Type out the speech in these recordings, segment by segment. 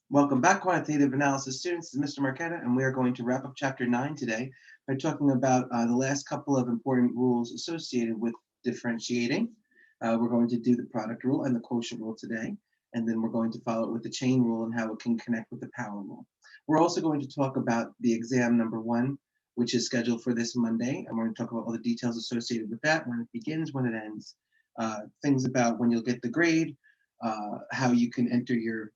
Welcome back, quantitative analysis students. This is Mr. Marquetta, and we are going to wrap up chapter 9 today by talking about the last couple of important rules associated with differentiating. We're going to do the product rule and the quotient rule today, and then we're going to follow it with the chain rule and how it can connect with the power rule. We're also going to talk about the exam number 1, which is scheduled for this Monday, and we're going to talk about all the details associated with that, when it begins, when it ends, things about when you'll get the grade, how you can enter your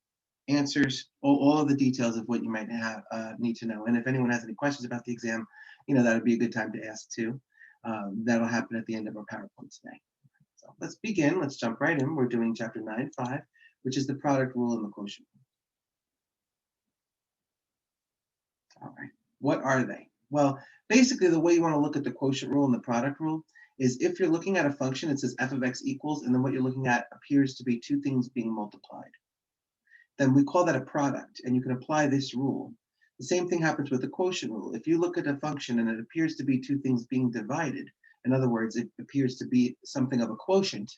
answers, all of the details of what you might have need to know. And if anyone has any questions about the exam, that would be a good time to ask too. That'll happen at the end of our PowerPoint today. So let's begin. Let's jump right in. We're doing chapter 9.5, which is the product rule and the quotient rule. All right. What are they? Well, basically the way you want to look at the quotient rule and the product rule is if you're looking at a function, it says f of x equals, and then what you're looking at appears to be two things being multiplied. Then we call that a product, and you can apply this rule. The same thing happens with the quotient rule. If you look at a function and it appears to be two things being divided, in other words, it appears to be something of a quotient,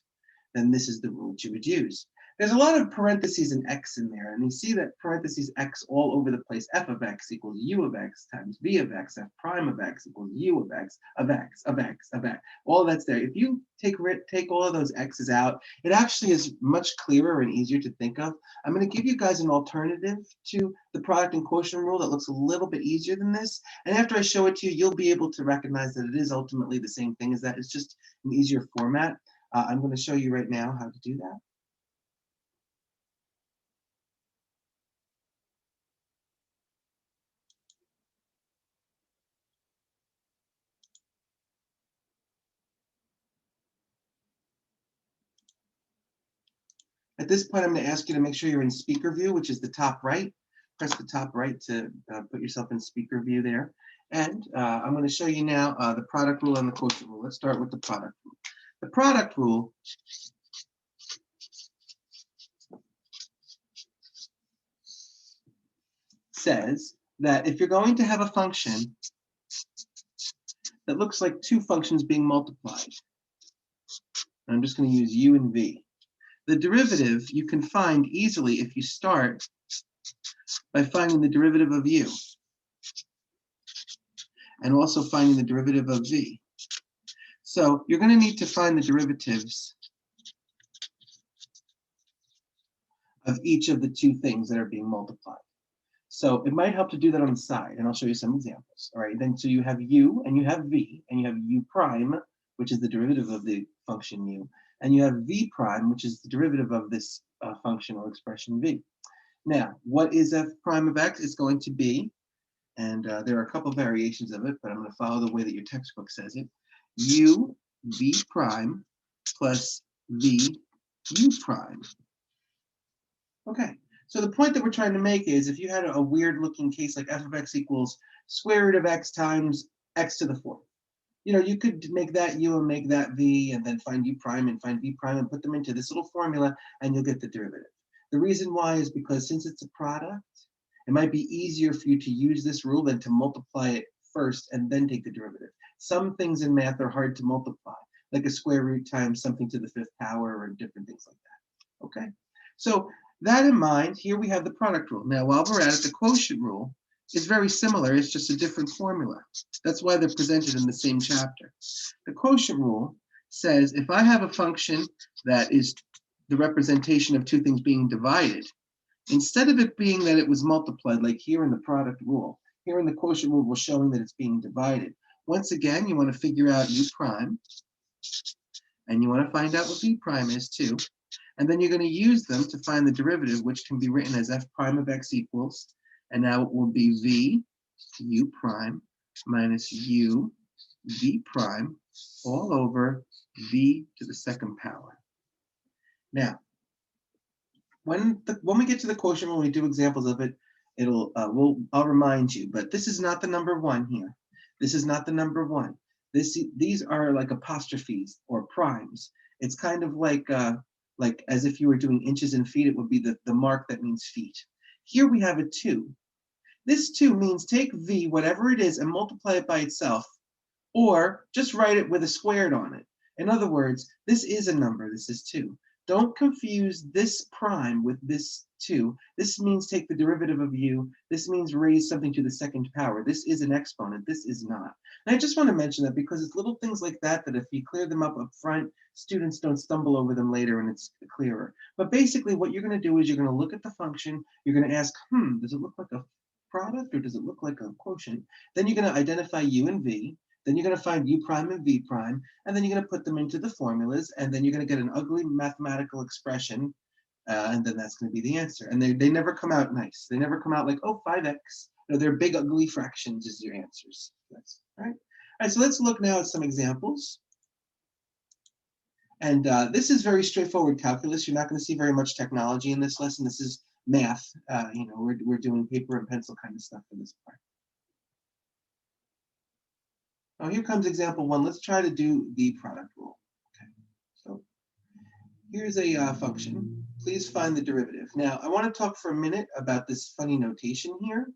then this is the rule that you would use. There's a lot of parentheses and x in there, and you see that parentheses x all over the place. F of x equals u of x times v of x. F prime of x equals u of x, of x, of x, of x. All that's there. If you take all of those x's out, it actually is much clearer and easier to think of. I'm going to give you guys an alternative to the product and quotient rule that looks a little bit easier than this. And after I show it to you, you'll be able to recognize that it is ultimately the same thing as that. It's just an easier format. I'm going to show you right now how to do that. At this point, I'm going to ask you to make sure you're in speaker view, which is the top right. Press the top right to put yourself in speaker view there. And I'm going to show you now the product rule and the quotient rule. Let's start with the product rule. The product rule says that if you're going to have a function that looks like two functions being multiplied, and I'm just going to use u and v, the derivative you can find easily if you start by finding the derivative of u and also finding the derivative of v. So you're going to need to find the derivatives of each of the two things that are being multiplied. So it might help to do that on the side, and I'll show you some examples. All right, then so you have u and you have v, and you have u prime, which is the derivative of the function u, and you have v prime, which is the derivative of this functional expression v. Now, what is f prime of x? It's going to be, and there are a couple variations of it, but I'm going to follow the way that your textbook says it, u v prime plus v u prime. Okay, so the point that we're trying to make is if you had a weird looking case like f of x equals square root of x times x to the fourth, you could make that u and make that v and then find u prime and find v prime and put them into this little formula and you'll get the derivative. The reason why is because since it's a product, it might be easier for you to use this rule than to multiply it first and then take the derivative. Some things in math are hard to multiply, like a square root times something to the fifth power or different things like that. Okay, so that in mind, here we have the product rule. Now, while we're at it, the quotient rule is very similar. It's just a different formula. That's why they're presented in the same chapter. The quotient rule says if I have a function that is the representation of two things being divided, instead of it being that it was multiplied, like here in the product rule, here in the quotient rule, we're showing that it's being divided. Once again, you want to figure out u prime, and you want to find out what v prime is too. And then you're going to use them to find the derivative, which can be written as f prime of x equals, and now it will be v u prime minus u v prime all over v to the second power. Now, when we get to the quotient, when we do examples of it, I'll remind you, but this is not the number 1 here. This is not the number 1. These are like apostrophes or primes. It's kind of like as if you were doing inches and feet, it would be the mark that means feet. Here we have a 2. This 2 means take v, whatever it is, and multiply it by itself, or just write it with a squared on it. In other words, this is a number, this is 2. Don't confuse this prime with this 2. This means take the derivative of u. This means raise something to the second power. This is an exponent. This is not. And I just want to mention that because it's little things like that that if you clear them up front, students don't stumble over them later and it's clearer. But basically what you're going to do is you're going to look at the function. You're going to ask, does it look like a product or does it look like a quotient? Then you're going to identify u and v. Then you're going to find u prime and v prime, and then you're going to put them into the formulas, and then you're going to get an ugly mathematical expression, and then that's going to be the answer. And they never come out nice. They never come out like, oh, 5x. No, they're big, ugly fractions as your answers. That's all right. All right, so let's look now at some examples. And this is very straightforward calculus. You're not going to see very much technology in this lesson. This is math. We're doing paper and pencil kind of stuff for this part. Now here comes example 1. Let's try to do the product rule. Okay, so here's a function. Please find the derivative. Now I want to talk for a minute about this funny notation here.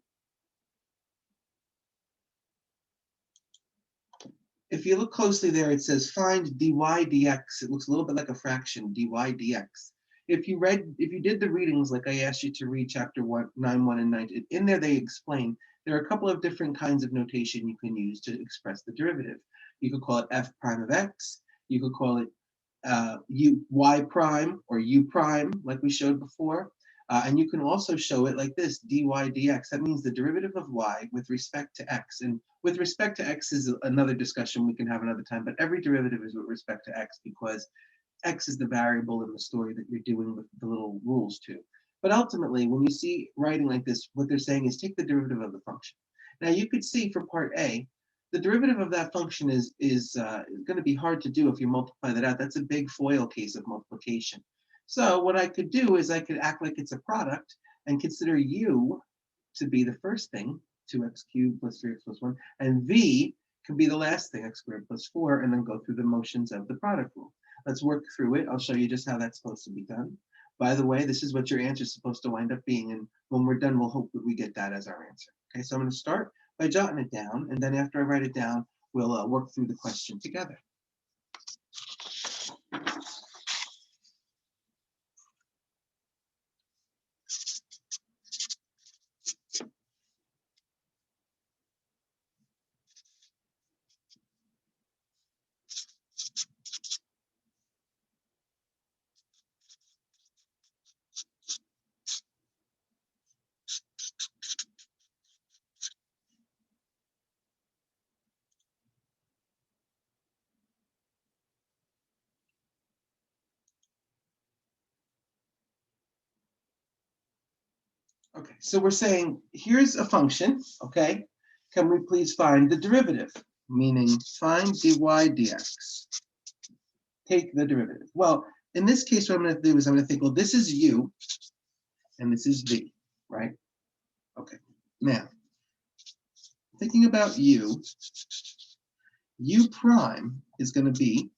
If you look closely there, it says find dy dx. It looks a little bit like a fraction, dy dx. If you did the readings like I asked you to read chapter 9.1 and 9, in there they explain there are a couple of different kinds of notation you can use to express the derivative. You could call it f prime of x. You could call it y prime or u prime, like we showed before. And you can also show it like this, dy dx. That means the derivative of y with respect to x. And with respect to x is another discussion we can have another time, but every derivative is with respect to x because x is the variable in the story that you're doing with the little rules to. But ultimately, when you see writing like this, what they're saying is take the derivative of the function. Now you could see for part A, the derivative of that function is going to be hard to do if you multiply that out. That's a big FOIL case of multiplication. So what I could do is I could act like it's a product and consider u to be the first thing, 2x cubed plus 3x plus 1, and v can be the last thing, x squared plus 4, and then go through the motions of the product rule. Let's work through it. I'll show you just how that's supposed to be done. By the way, this is what your answer is supposed to wind up being, and when we're done, we'll hope that we get that as our answer. Okay, so I'm going to start by jotting it down, and then after I write it down, we'll work through the question together. Okay, so we're saying here's a function, okay? Can we please find the derivative? Meaning find dy dx. Take the derivative. Well, in this case, what I'm going to do is I'm going to think, well, this is u, and this is v, right? Okay, now, thinking about u prime is going to be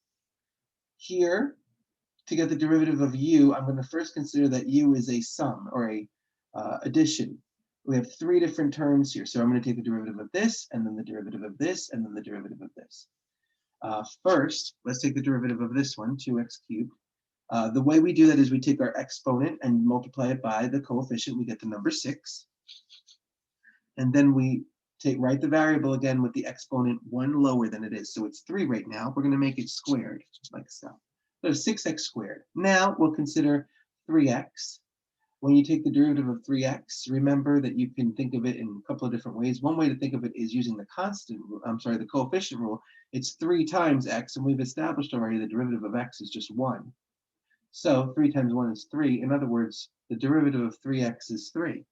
here. To get the derivative of u, I'm going to first consider that u is a sum or a addition. We have 3 different terms here. So I'm going to take the derivative of this, and then the derivative of this, and then the derivative of this. First, let's take the derivative of this one, 2x cubed. The way we do that is we take our exponent and multiply it by the coefficient. We get the number 6. And then we write the variable again with the exponent 1 lower than it is. So it's 3 right now. We're going to make it squared, like so. So 6x squared. Now we'll consider 3x. When you take the derivative of 3x, remember that you can think of it in a couple of different ways. One way to think of it is using the the coefficient rule. It's 3 times x, and we've established already the derivative of x is just 1. So 3 times 1 is 3. In other words, the derivative of 3x is 3.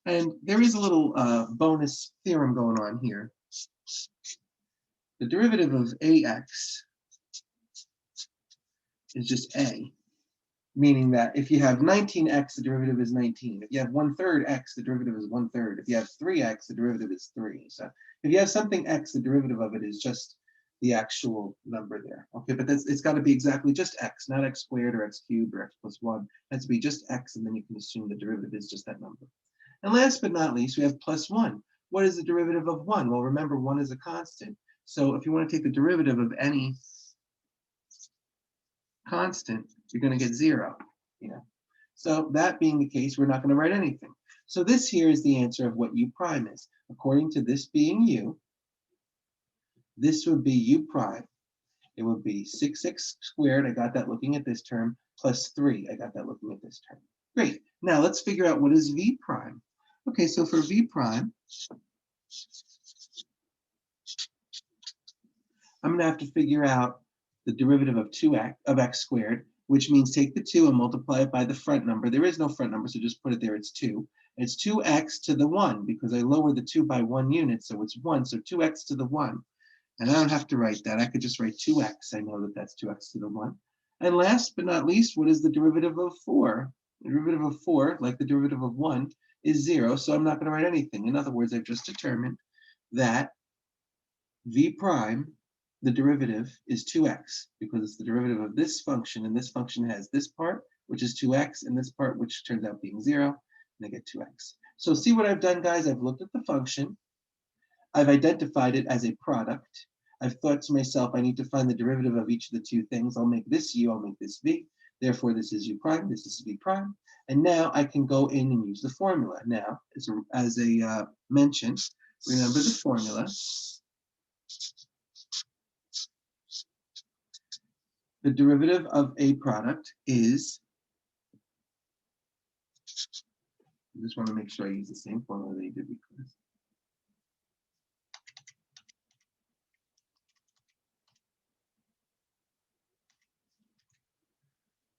And there is a little bonus theorem going on here. The derivative of ax is just a, meaning that if you have 19x, the derivative is 19. If you have 1/3 x, the derivative is 1/3. If you have 3x, the derivative is 3. So if you have something x, the derivative of it is just the actual number there. Okay, but it's got to be exactly just x, not x squared or x cubed or x plus 1. It has to be just x, and then you can assume the derivative is just that number. And last but not least, we have plus 1. What is the derivative of 1? Well, remember, 1 is a constant. So if you want to take the derivative of any constant, you're going to get 0. You know? So that being the case, we're not going to write anything. So this here is the answer of what u prime is. According to this being u, this would be u prime. It would be 6x squared, I got that looking at this term, plus 3, I got that looking at this term. Great. Now let's figure out what is v prime. Okay, so for v prime, I'm going to have to figure out the derivative of 2x of x squared, which means take the 2 and multiply it by the front number. There is no front number, so just put it there. It's 2. It's 2x to the 1 because I lowered the 2 by 1 unit, so it's 1. So 2x to the 1. And I don't have to write that. I could just write 2x. I know that that's 2x to the 1. And last but not least, what is the derivative of 4? The derivative of 4, like the derivative of 1, is 0, so I'm not going to write anything. In other words, I've just determined that v prime, the derivative, is 2x, because it's the derivative of this function, and this function has this part, which is 2x, and this part, which turns out being 0, and I get 2x. So see what I've done, guys? I've looked at the function. I've identified it as a product. I've thought to myself, I need to find the derivative of each of the two things. I'll make this u, I'll make this v. Therefore, this is u prime, this is v prime. And now I can go in and use the formula. Now, as a mention, remember the formula. The derivative of a product is, I just want to make sure I use the same formula that you did before.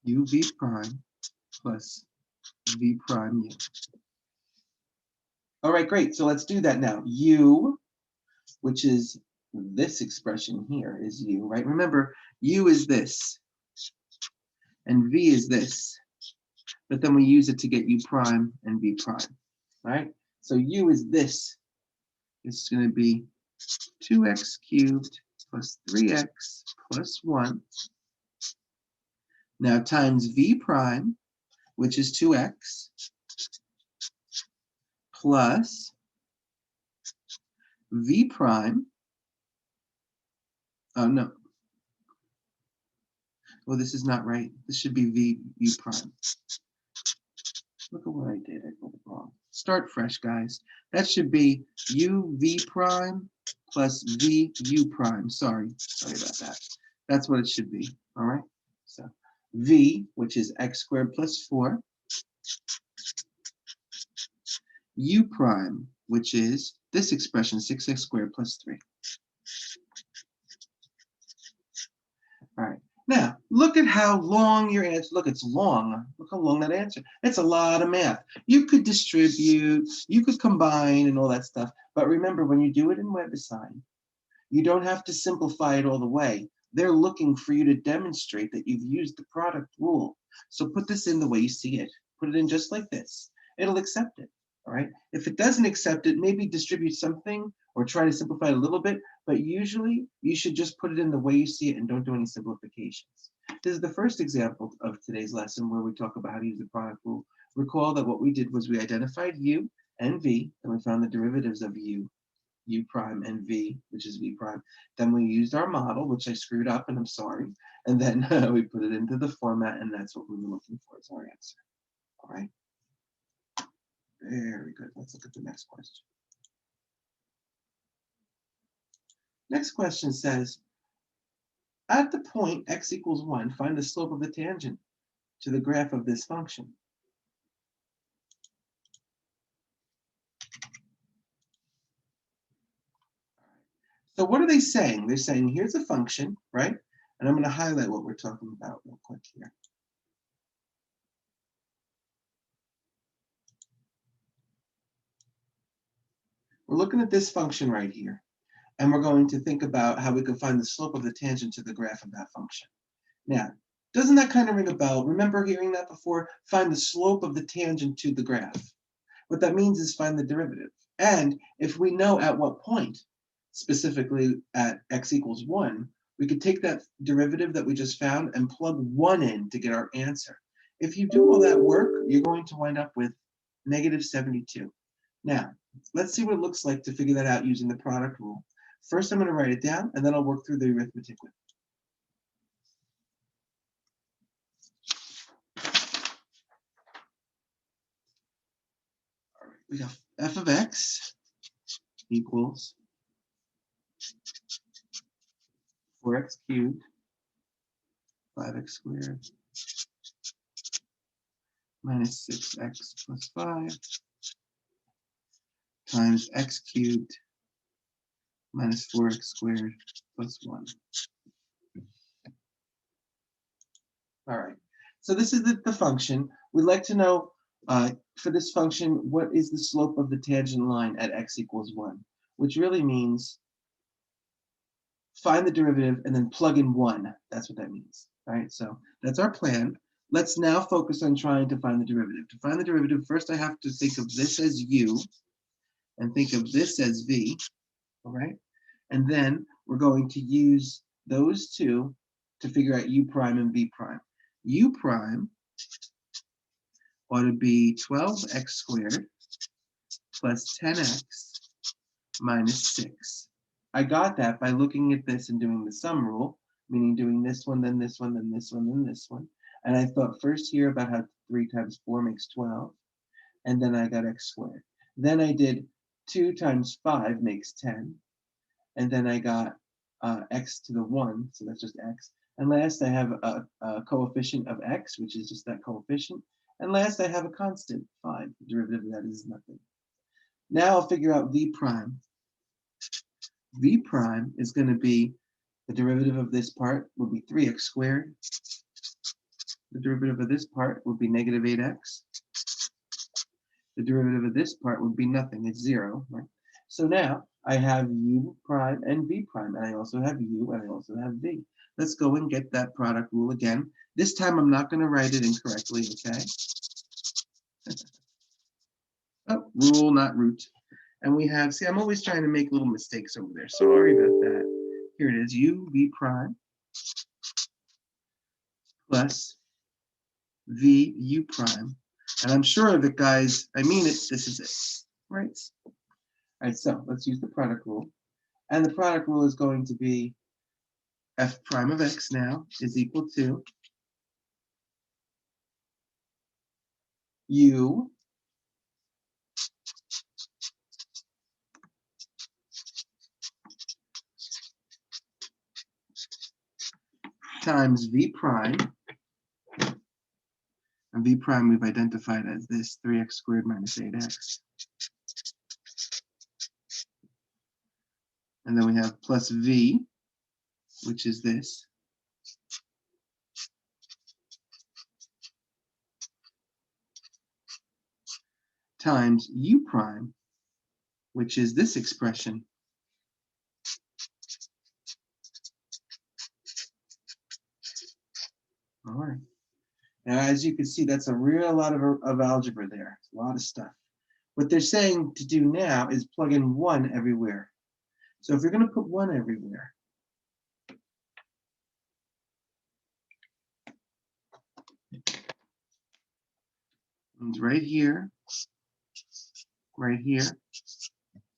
uv prime plus v prime u. All right, great. So let's do that now. U, which is this expression here, is u, right? Remember, u is this, and v is this. But then we use it to get u prime and v prime, right? So u is this. It's going to be 2x cubed plus 3x plus 1. Now times v prime, which is 2x, plus v prime. Oh, no. Well, this is not right. This should be v u prime. Look at what I did. I got it wrong. Start fresh, guys. That should be u v prime plus v u prime. Sorry about that. That's what it should be. All right. So v, which is x squared plus 4, u prime, which is this expression, 6x squared plus 3. All right. Now, look at how long your answer, look, it's long. Look how long that answer. It's a lot of math. You could distribute, you could combine and all that stuff. But remember, when you do it in WebAssign, you don't have to simplify it all the way. They're looking for you to demonstrate that you've used the product rule. So put this in the way you see it. Put it in just like this. It'll accept it. All right. If it doesn't accept it, maybe distribute something or try to simplify it a little bit. But usually you should just put it in the way you see it and don't do any simplifications. This is the first example of today's lesson where we talk about how to use the product rule. Recall that what we did was we identified u and v, and we found the derivatives of u prime, and v, which is v prime. Then we used our model, which I screwed up, and I'm sorry. And then we put it into the format, and that's what we were looking for as our answer. All right. Very good. Let's look at the next question. Next question says, at the point x equals 1, find the slope of the tangent to the graph of this function. So what are they saying? They're saying, here's a function, right? And I'm going to highlight what we're talking about real quick here. We're looking at this function right here, and we're going to think about how we can find the slope of the tangent to the graph of that function. Now, doesn't that kind of ring a bell? Remember hearing that before? Find the slope of the tangent to the graph. What that means is find the derivative. And if we know at what point, specifically at x equals 1, we could take that derivative that we just found and plug 1 in to get our answer. If you do all that work, you're going to wind up with -72. Now, let's see what it looks like to figure that out using the product rule. First, I'm going to write it down, and then I'll work through the arithmetic with it. we got f of x equals 4x cubed, 5x squared, minus 6x plus 5 times x cubed minus 4x squared plus 1. All right, so this is the function. We'd like to know, for this function, what is the slope of the tangent line at x equals 1, which really means find the derivative and then plug in 1. That's what that means. All right, so that's our plan. Let's now focus on trying to find the derivative. To find the derivative, first I have to think of this as u and think of this as v, all right? And then we're going to use those two to figure out u prime and v prime. U prime ought to be 12x squared plus 10x minus 6. I got that by looking at this and doing the sum rule, meaning doing this one, then this one, then this one, then this one. And I thought first here about how 3 times 4 makes 12, and then I got x squared. Then I did 2 times 5 makes 10, and then I got x to the 1, so that's just x. And last I have a coefficient of x, which is just that coefficient. And last I have a constant, 5. The derivative of that is nothing. Now I'll figure out v prime. V prime is going to be, the derivative of this part will be 3x squared. The derivative of this part would be negative 8x. The derivative of this part would be nothing, it's 0, right? So now I have u prime and v prime, and I also have u and I also have v. Let's go and get that product rule again. This time I'm not going to write it incorrectly, okay? Oh, rule, not root. And we have, see, I'm always trying to make little mistakes over there. Sorry about that. Here it is, u v prime plus v u prime. And I'm sure that, guys, I mean it, this is it, right? All right, so let's use the product rule. And the product rule is going to be f prime of x now is equal to u times v prime. And v prime we've identified as this 3x squared minus 8x. And then we have plus v, which is this, times u prime, which is this expression. All right. Now, as you can see, that's a real lot of algebra there. It's a lot of stuff. What they're saying to do now is plug in 1 everywhere. So if you're going to put 1 everywhere, it's right here, right here,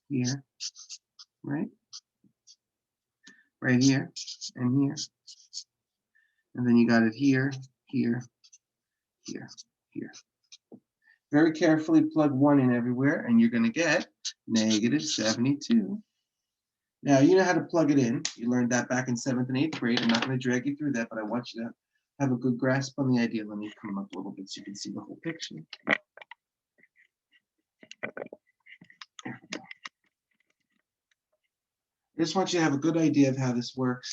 here, right? Right here, and here. And then you got it here, here, here, here. Very carefully plug 1 in everywhere, and you're going to get negative 72. Now, you know how to plug it in. You learned that back in 7th and 8th grade. I'm not going to drag you through that, but I want you to have a good grasp on the idea. Let me come up a little bit so you can see the whole picture. I just want you to have a good idea of how this works.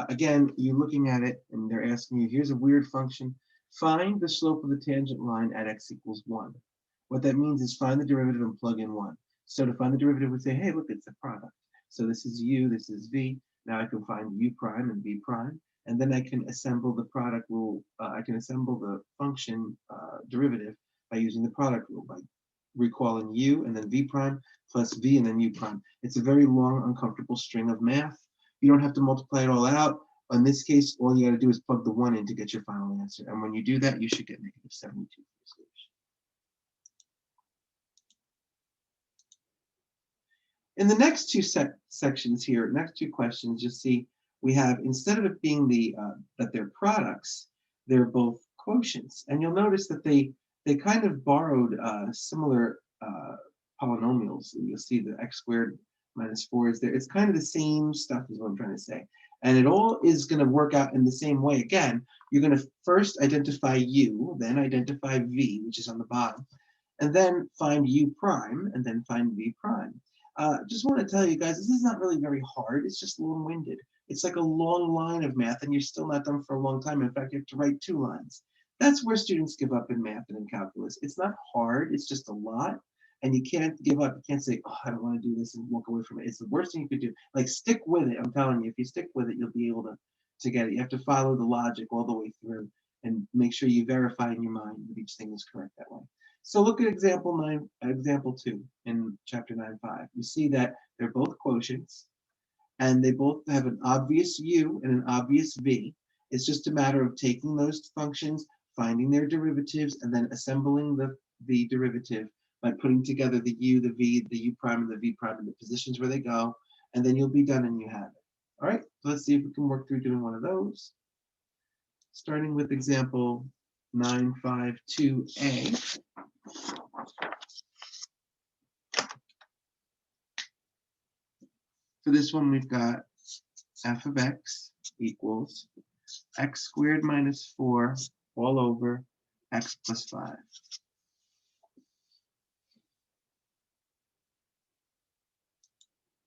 Again, you're looking at it, and they're asking you, here's a weird function. Find the slope of the tangent line at x equals 1. What that means is find the derivative and plug in 1. So to find the derivative, we say, hey, look, it's a product. So this is u, this is v. Now I can find u prime and v prime. And then I can assemble the product rule. I can assemble the function derivative by using the product rule, by recalling u and then v prime plus v and then u prime. It's a very long, uncomfortable string of math. You don't have to multiply it all out. In this case, all you got to do is plug the 1 in to get your final answer. And when you do that, you should get negative 72 for the solution. In the next two sections here, next two questions, you'll see we have, instead of it being that they're products, they're both quotients. And you'll notice that they kind of borrowed similar polynomials. You'll see the x squared minus 4 is there. It's kind of the same stuff is what I'm trying to say. And it all is going to work out in the same way. Again, you're going to first identify u, then identify v, which is on the bottom, and then find u prime, and then find v prime. Just want to tell you guys, this is not really very hard. It's just long-winded. It's like a long line of math, and you're still not done for a long time. In fact, you have to write 2 lines. That's where students give up in math and in calculus. It's not hard. It's just a lot. And you can't give up. You can't say, oh, I don't want to do this and walk away from it. It's the worst thing you could do. Like, stick with it. I'm telling you, if you stick with it, you'll be able to get it. You have to follow the logic all the way through and make sure you verify in your mind that each thing is correct that way. So look at example 2 in chapter 9.5. You see that they're both quotients, and they both have an obvious u and an obvious v. It's just a matter of taking those functions, finding their derivatives, and then assembling the derivative by putting together the u, the v, the u prime, and the v prime in the positions where they go, and then you'll be done and you have it. All right, so let's see if we can work through doing one of those. Starting with example 9.5.2a. For this one, we've got f of x equals x squared minus 4 all over x plus 5.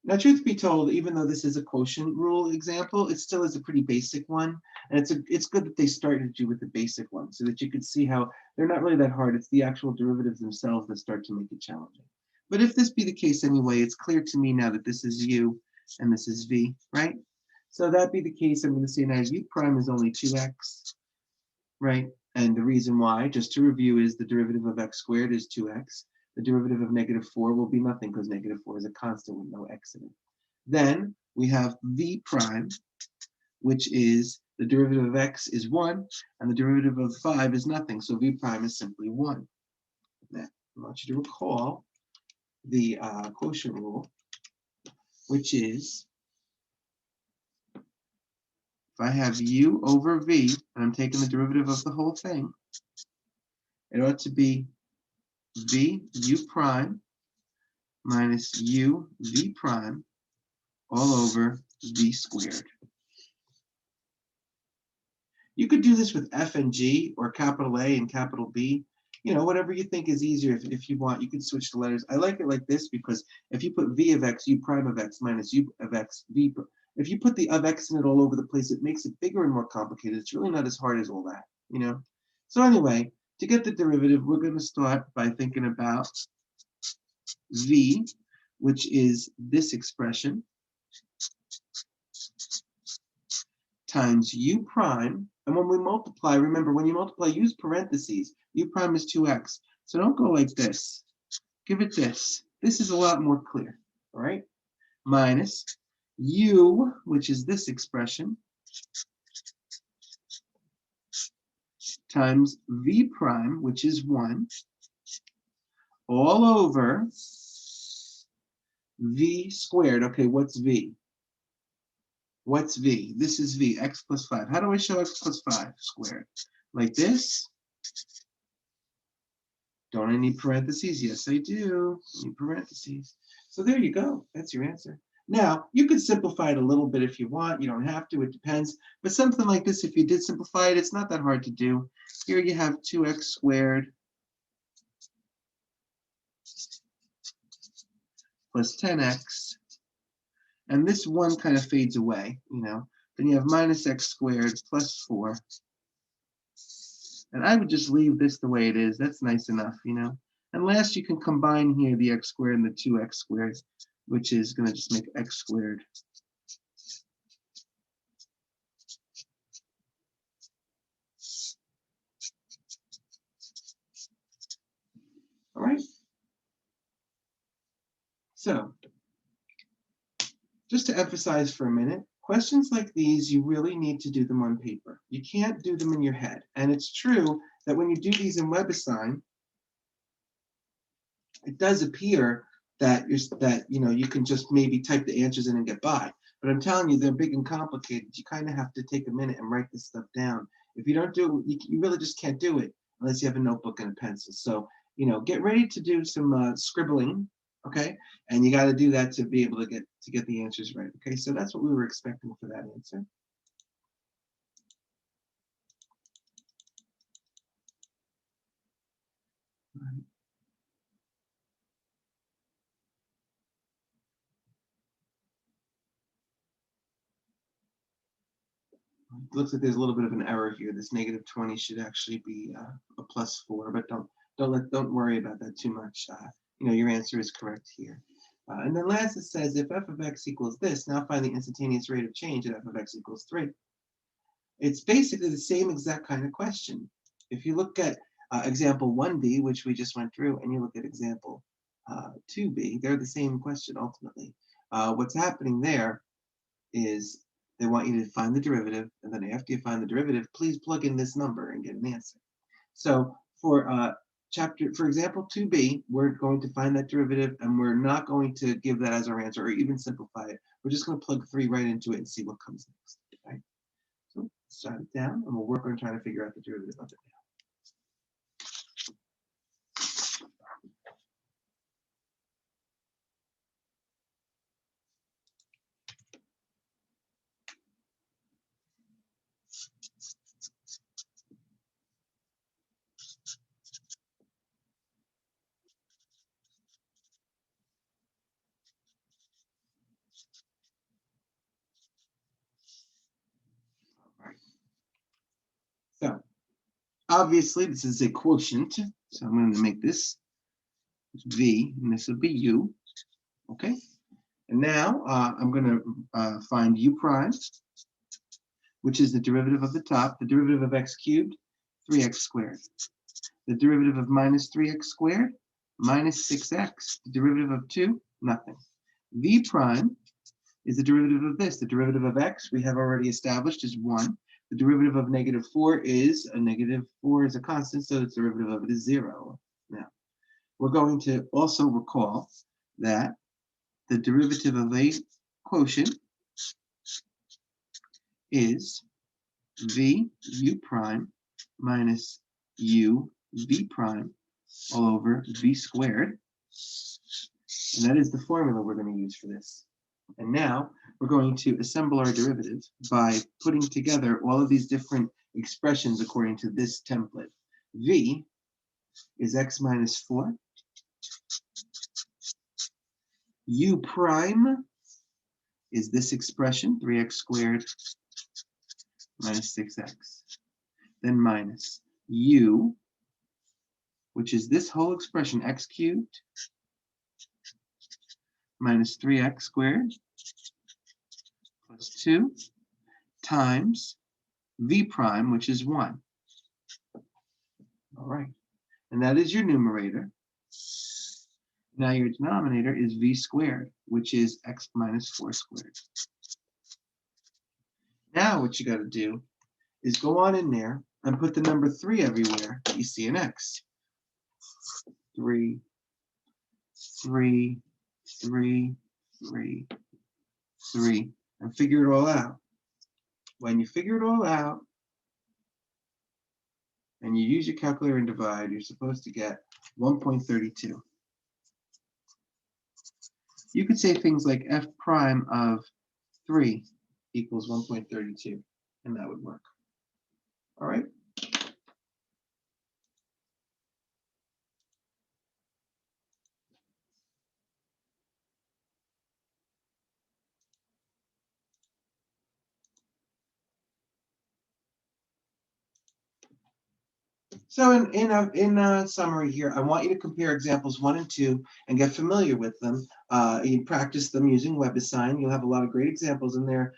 Now, truth be told, even though this is a quotient rule example, it still is a pretty basic one. And it's good that they started you with the basic one so that you could see how they're not really that hard. It's the actual derivatives themselves that start to make it challenging. But if this be the case anyway, it's clear to me now that this is u and this is v, right? So that be the case, I'm going to say now u prime is only 2x, right? And the reason why, just to review, is the derivative of x squared is 2x. The derivative of negative 4 will be nothing because negative 4 is a constant with no x in it. Then we have v prime, which is the derivative of x is 1, and the derivative of 5 is nothing. So v prime is simply 1. Now, I want you to recall the quotient rule, which is if I have u over v, and I'm taking the derivative of the whole thing, it ought to be v u prime minus u v prime all over v squared. You could do this with f and g or capital A and capital B. You know, whatever you think is easier. If you want, you can switch the letters. I like it like this because if you put v of x, u prime of x minus u of x, v, if you put the of x in it all over the place, it makes it bigger and more complicated. It's really not as hard as all that, you know? So anyway, to get the derivative, we're going to start by thinking about v, which is this expression, times u prime. And when we multiply, remember, when you multiply, use parentheses. U prime is 2x. So don't go like this. Give it this. This is a lot more clear, all right? Minus u, which is this expression, times v prime, which is 1, all over v squared. Okay, what's v? What's v? This is v, x plus 5. How do I show x plus 5 squared? Like this? Don't I need parentheses? Yes, I do. I need parentheses. So there you go. That's your answer. Now, you could simplify it a little bit if you want. You don't have to. It depends. But something like this, if you did simplify it, it's not that hard to do. Here you have 2x squared plus 10x. And this 1 kind of fades away, you know. Then you have minus x squared plus 4. And I would just leave this the way it is. That's nice enough, you know. And last, you can combine here the x squared and the 2x squared, which is going to just make x squared. All right. So, just to emphasize for a minute, questions like these, you really need to do them on paper. You can't do them in your head. And it's true that when you do these in WebAssign, it does appear that you can just maybe type the answers in and get by. But I'm telling you, they're big and complicated. You kind of have to take a minute and write this stuff down. If you don't do it, you really just can't do it unless you have a notebook and a pencil. So, get ready to do some scribbling, okay? And you got to do that to be able to get the answers right, okay? So that's what we were expecting for that answer. Right. It looks like there's a little bit of an error here. This -20 should actually be a +4, but don't worry about that too much. Your answer is correct here. And then last it says if f of x equals this, now find the instantaneous rate of change at f of x equals 3. It's basically the same exact kind of question. If you look at example 1b, which we just went through, and you look at example 2b, they're the same question ultimately. What's happening there is they want you to find the derivative, and then after you find the derivative, please plug in this number and get an answer. So for example 2b, we're going to find that derivative, and we're not going to give that as our answer or even simplify it. We're just going to plug 3 right into it and see what comes next. Okay? So let's jot it down, and we'll work on trying to figure out the derivative of it now. All right. So obviously this is a quotient, so I'm going to make this v, and this will be u. Okay. And now I'm going to find u prime, which is the derivative of the top. The derivative of x cubed, 3x squared. The derivative of minus 3x squared, minus 6x. The derivative of 2, nothing. V prime is the derivative of this. The derivative of x we have already established is 1. The derivative of -4 is a constant, so the derivative of it is 0. Now, we're going to also recall that the derivative of a quotient is v u prime minus u v prime all over v squared. And that is the formula we're going to use for this. And now we're going to assemble our derivative by putting together all of these different expressions according to this template. V is x minus 4. U prime is this expression, 3x squared minus 6x. Then minus u, which is this whole expression, x cubed minus 3x squared plus 2 times v prime, which is 1. All right. And that is your numerator. Now your denominator is v squared, which is x minus 4 squared. Now what you got to do is go on in there and put the number 3 everywhere that you see in x. 3, 3, 3, 3, 3, and figure it all out. When you figure it all out and you use your calculator and divide, you're supposed to get 1.32. You could say things like f prime of 3 equals 1.32, and that would work. All right? So in summary here, I want you to compare examples 1 and 2 and get familiar with them. You practice them using WebAssign. You'll have a lot of great examples in there,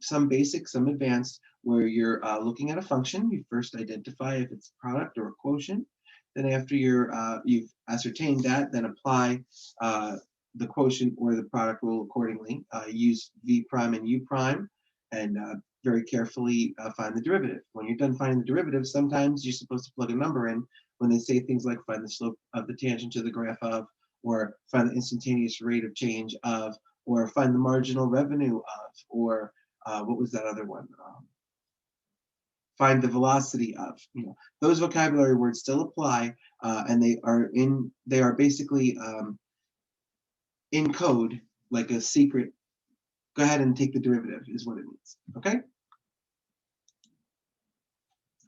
some basic, some advanced, where you're looking at a function. You first identify if it's a product or a quotient. Then after you've ascertained that, then apply the quotient or the product rule accordingly. Use v prime and u prime, and very carefully find the derivative. When you're done finding the derivative, sometimes you're supposed to plug a number in when they say things like find the slope of the tangent to the graph of, or find the instantaneous rate of change of, or find the marginal revenue of, or what was that other one? find the velocity of. Those vocabulary words still apply, and they are basically in code, like a secret. Go ahead and take the derivative is what it means. Okay.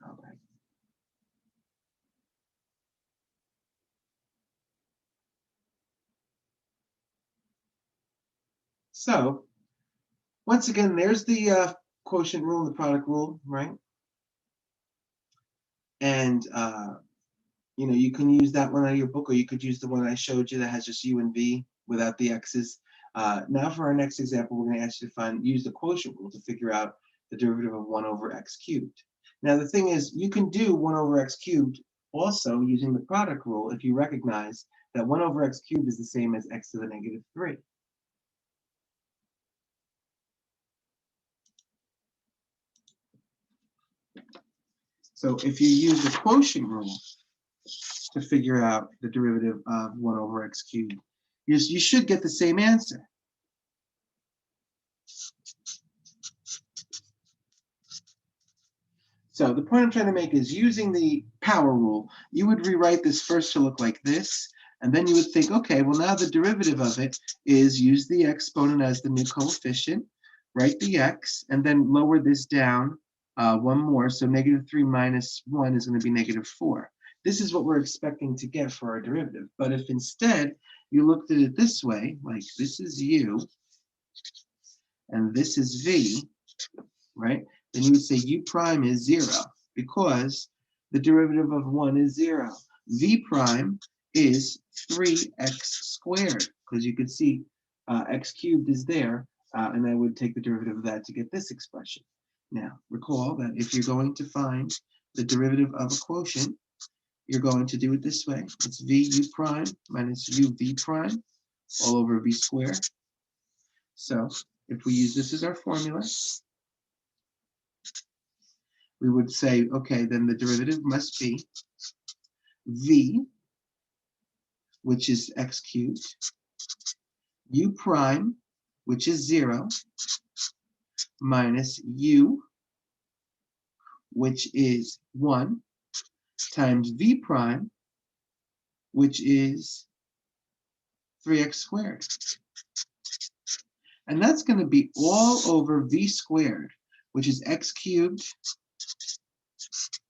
All right. So once again, there's the quotient rule and the product rule, right? And you can use that one out of your book, or you could use the one I showed you that has just u and v without the x's. Now for our next example, we're going to ask you to use the quotient rule to figure out the derivative of 1 over x cubed. Now the thing is, you can do 1 over x cubed also using the product rule if you recognize that 1 over x cubed is the same as x to the negative 3. So if you use the quotient rule to figure out the derivative of 1 over x cubed, you should get the same answer. So the point I'm trying to make is, using the power rule, you would rewrite this first to look like this, and then you would think, okay, well now the derivative of it is use the exponent as the new coefficient, write the x, and then lower this down one more, so negative 3 minus 1 is going to be negative 4. This is what we're expecting to get for our derivative. But if instead you looked at it this way, like this is u, and this is v, right? Then you would say u prime is 0, because the derivative of 1 is 0. V prime is 3x squared, because you could see x cubed is there, and I would take the derivative of that to get this expression. Now, recall that if you're going to find the derivative of a quotient, you're going to do it this way. It's v u prime minus u v prime all over v squared. So if we use this as our formula, we would say, okay, then the derivative must be v, which is x cubed, u prime, which is 0, minus u, which is 1, times v prime, which is 3x squared. And that's going to be all over v squared, which is x cubed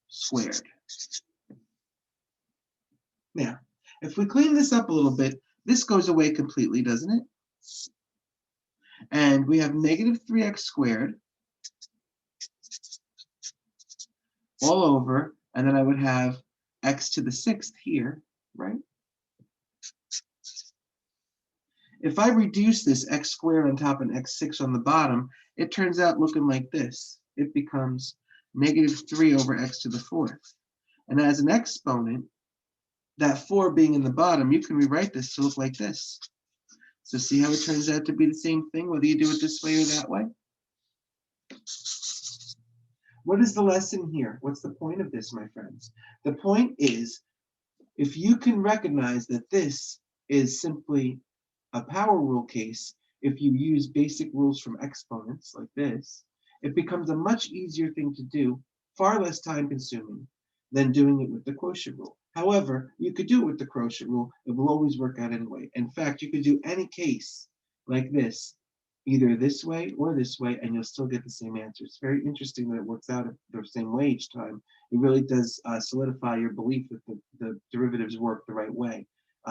squared. Now, if we clean this up a little bit, this goes away completely, doesn't it? And we have negative 3x squared all over, and then I would have x to the 6th here, right? If I reduce this x squared on top and x6 on the bottom, it turns out looking like this. It becomes negative 3 over x to the 4th. And as an exponent, that 4 being in the bottom, you can rewrite this to look like this. So see how it turns out to be the same thing, whether you do it this way or that way? What is the lesson here? What's the point of this, my friends? The point is, if you can recognize that this is simply a power rule case, if you use basic rules from exponents like this, it becomes a much easier thing to do, far less time consuming than doing it with the quotient rule. However, you could do it with the quotient rule. It will always work out anyway. In fact, you could do any case like this, either this way or this way, and you'll still get the same answer. It's very interesting that it works out the same way each time. It really does solidify your belief that the derivatives work the right way.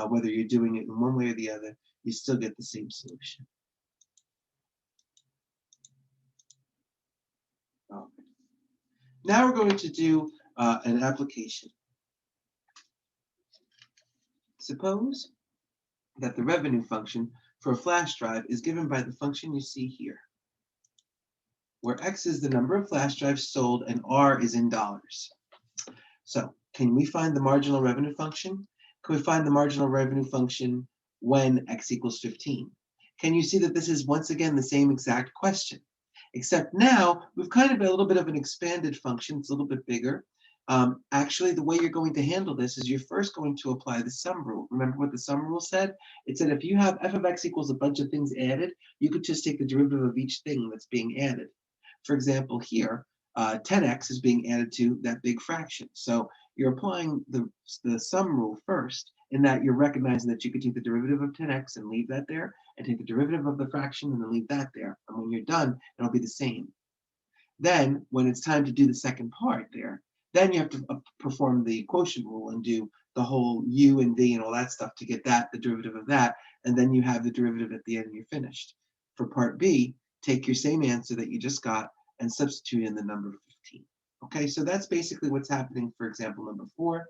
Whether you're doing it in one way or the other, you still get the same solution. Okay. Now we're going to do an application. Suppose that the revenue function for a flash drive is given by the function you see here, where X is the number of flash drives sold and R is in dollars. So can we find the marginal revenue function? Can we find the marginal revenue function when X equals 15? Can you see that this is once again the same exact question, except now we've kind of a little bit of an expanded function. It's a little bit bigger. Actually, the way you're going to handle this is you're first going to apply the sum rule. Remember what the sum rule said? It said if you have f of x equals a bunch of things added, you could just take the derivative of each thing that's being added. For example, here, 10x is being added to that big fraction. So you're applying the sum rule first, in that you're recognizing that you could take the derivative of 10x and leave that there, and take the derivative of the fraction and then leave that there. And when you're done, it'll be the same. Then, when it's time to do the second part there, then you have to perform the quotient rule and do the whole u and v and all that stuff to get that, the derivative of that, and then you have the derivative at the end and you're finished. For part B, take your same answer that you just got and substitute in the number 15. Okay, so that's basically what's happening for example number 4.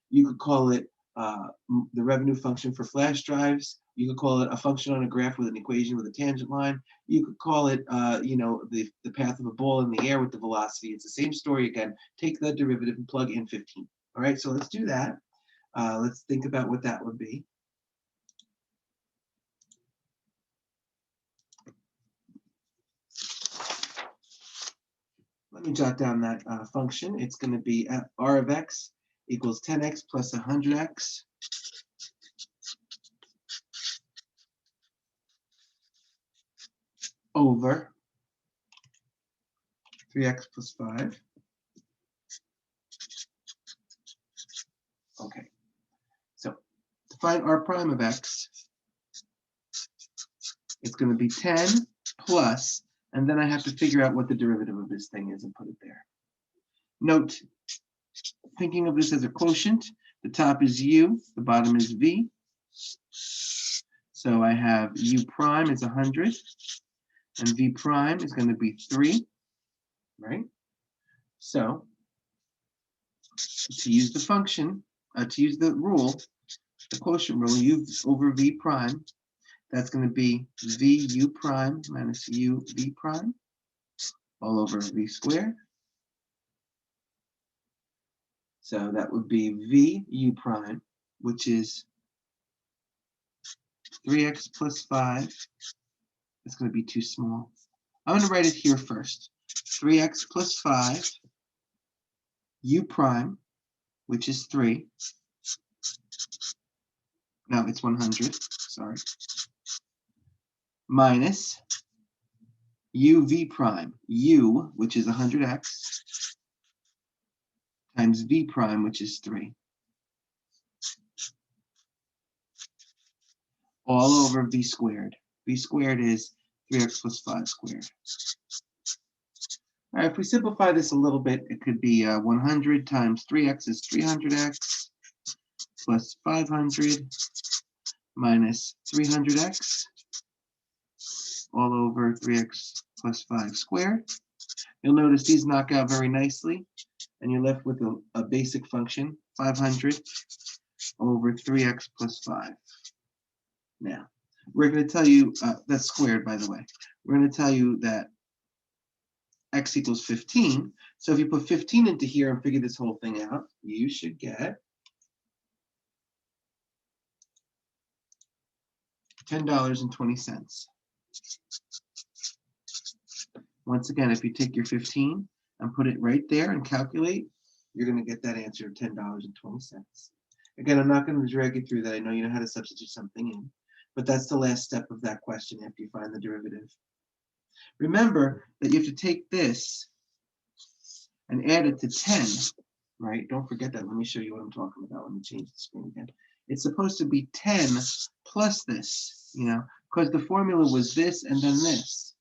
You could call it the revenue function for flash drives. You could call it a function on a graph with an equation with a tangent line. You could call it, the path of a ball in the air with the velocity. It's the same story again. Take the derivative and plug in 15. All right, so let's do that. Let's think about what that would be. Let me jot down that function. It's going to be r of x equals 10x plus 100x over 3x plus 5. Okay, so to find r prime of x, it's going to be 10 plus, and then I have to figure out what the derivative of this thing is and put it there. Note, thinking of this as a quotient, the top is u, the bottom is v. So I have u prime is 100, and v prime is going to be 3, right? So to use the function, to use the rule, the quotient rule, u over v prime, that's going to be v u prime minus u v prime all over v squared. So that would be v u prime, which is 3x plus 5. It's going to be too small. I'm going to write it here first. 3x plus 5 u prime, which is 3. No, it's 100. Sorry. Minus u v prime, u, which is 100x, times v prime, which is 3. All over v squared. V squared is 3x plus 5 squared. All right, if we simplify this a little bit, it could be 100 times 3x is 300x plus 500 minus 300x all over 3x plus 5 squared. You'll notice these knock out very nicely, and you're left with a basic function, 500 over 3x plus 5. Now, we're going to tell you, that's squared, by the way. We're going to tell you that x equals 15. So if you put 15 into here and figure this whole thing out, you should get $10.20. Once again, if you take your 15 and put it right there and calculate, you're going to get that answer of $10.20. Again, I'm not going to drag you through that. I know you know how to substitute something in, but that's the last step of that question after you find the derivative. Remember that you have to take this and add it to 10, right? Don't forget that. Let me show you what I'm talking about. Let me change the screen again. It's supposed to be 10 plus this, because the formula was this and then this.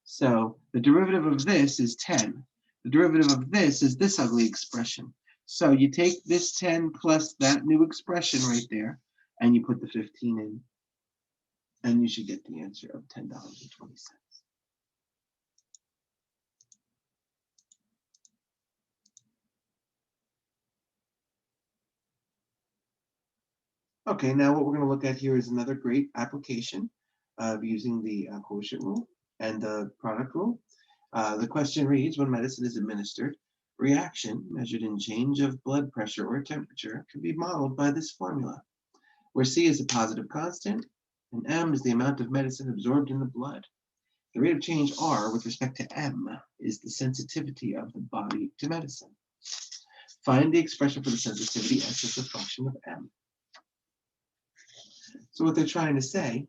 So the derivative of this is 10. The derivative of this is this ugly expression. So you take this 10 plus that new expression right there, and you put the 15 in, and you should get the answer of $10.20. Okay, now what we're going to look at here is another great application of using the quotient rule and the product rule. The question reads, when medicine is administered, reaction measured in change of blood pressure or temperature can be modeled by this formula, where C is a positive constant and M is the amount of medicine absorbed in the blood. The rate of change R with respect to M is the sensitivity of the body to medicine. Find the expression for the sensitivity S as a function of M. So what they're trying to say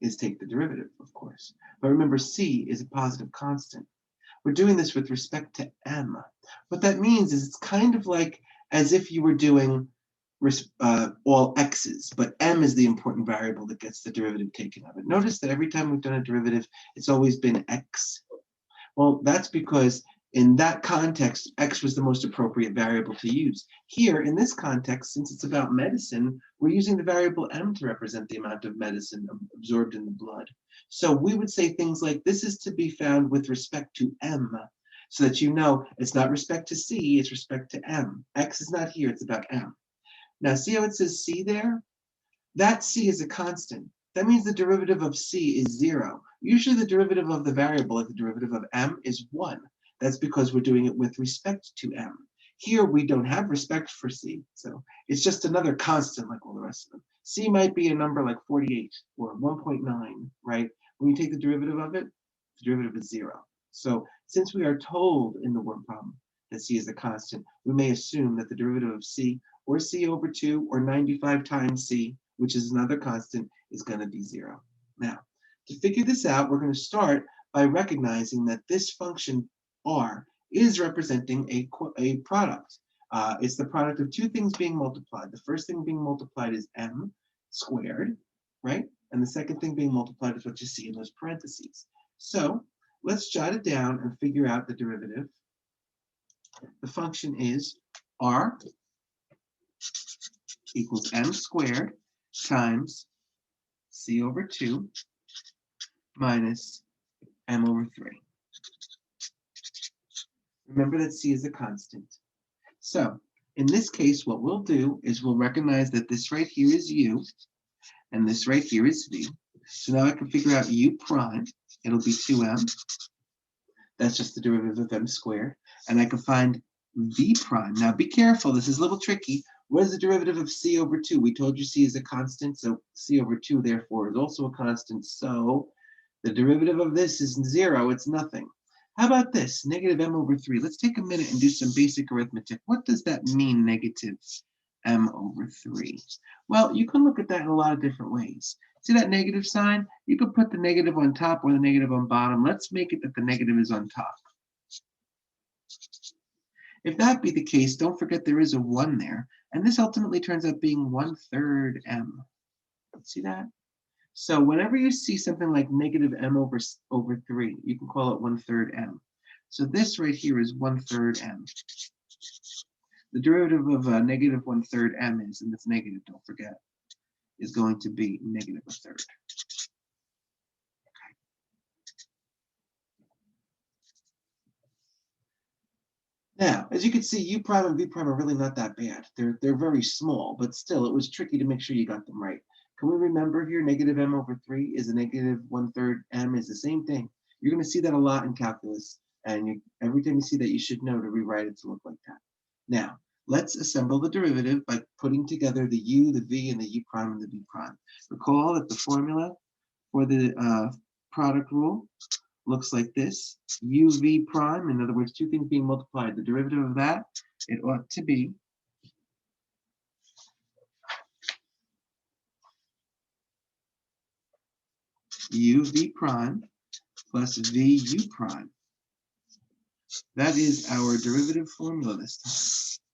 is take the derivative, of course. But remember, c is a positive constant. We're doing this with respect to m. What that means is it's kind of like as if you were doing all x's, but m is the important variable that gets the derivative taken of it. Notice that every time we've done a derivative, it's always been x. Well, that's because in that context, x was the most appropriate variable to use. Here, in this context, since it's about medicine, we're using the variable m to represent the amount of medicine absorbed in the blood. So we would say things like, this is to be found with respect to m, so that you know it's not respect to c, it's respect to m. X is not here, it's about m. Now, see how it says c there? That c is a constant. That means the derivative of c is 0. Usually the derivative of the variable, like the derivative of m, is 1. That's because we're doing it with respect to m. Here we don't have respect for c, so it's just another constant like all the rest of them. C might be a number like 48 or 1.9, right? When you take the derivative of it, the derivative is 0. So since we are told in the word problem that c is a constant, we may assume that the derivative of c, or c over 2, or 95 times c, which is another constant, is going to be 0. Now, to figure this out, we're going to start by recognizing that this function r is representing a product. It's the product of two things being multiplied. The first thing being multiplied is m squared, right? And the second thing being multiplied is what you see in those parentheses. So let's jot it down and figure out the derivative. The function is r equals m squared times c over 2 minus m over 3. Remember that c is a constant. So in this case, what we'll do is we'll recognize that this right here is u, and this right here is v. So now I can figure out u prime. It'll be 2m. That's just the derivative of m squared. And I can find v prime. Now be careful, this is a little tricky. What is the derivative of c over 2? We told you c is a constant, so c over 2 therefore is also a constant. So the derivative of this is 0, it's nothing. How about this, negative m over 3? Let's take a minute and do some basic arithmetic. What does that mean, negative m over 3? Well, you can look at that in a lot of different ways. See that negative sign? You could put the negative on top or the negative on bottom. Let's make it that the negative is on top. If that be the case, don't forget there is a 1 there, and this ultimately turns out being 1/3 m. See that? So whenever you see something like negative m over 3, you can call it 1/3 m. So this right here is 1/3 m. The derivative of negative 1/3 m is, and it's negative, don't forget, is going to be negative 1/3. Now, as you can see, u prime and v prime are really not that bad. They're very small, but still, it was tricky to make sure you got them right. Can we remember here, negative m over 3 is a negative 1/3 m is the same thing. You're going to see that a lot in calculus, and every time you see that, you should know to rewrite it to look like that. Now, let's assemble the derivative by putting together the u, the v, and the u prime and the v prime. Recall that the formula for the product rule looks like this. uv prime, in other words, two things being multiplied, the derivative of that, it ought to be uv prime plus vu prime. That is our derivative formula this time.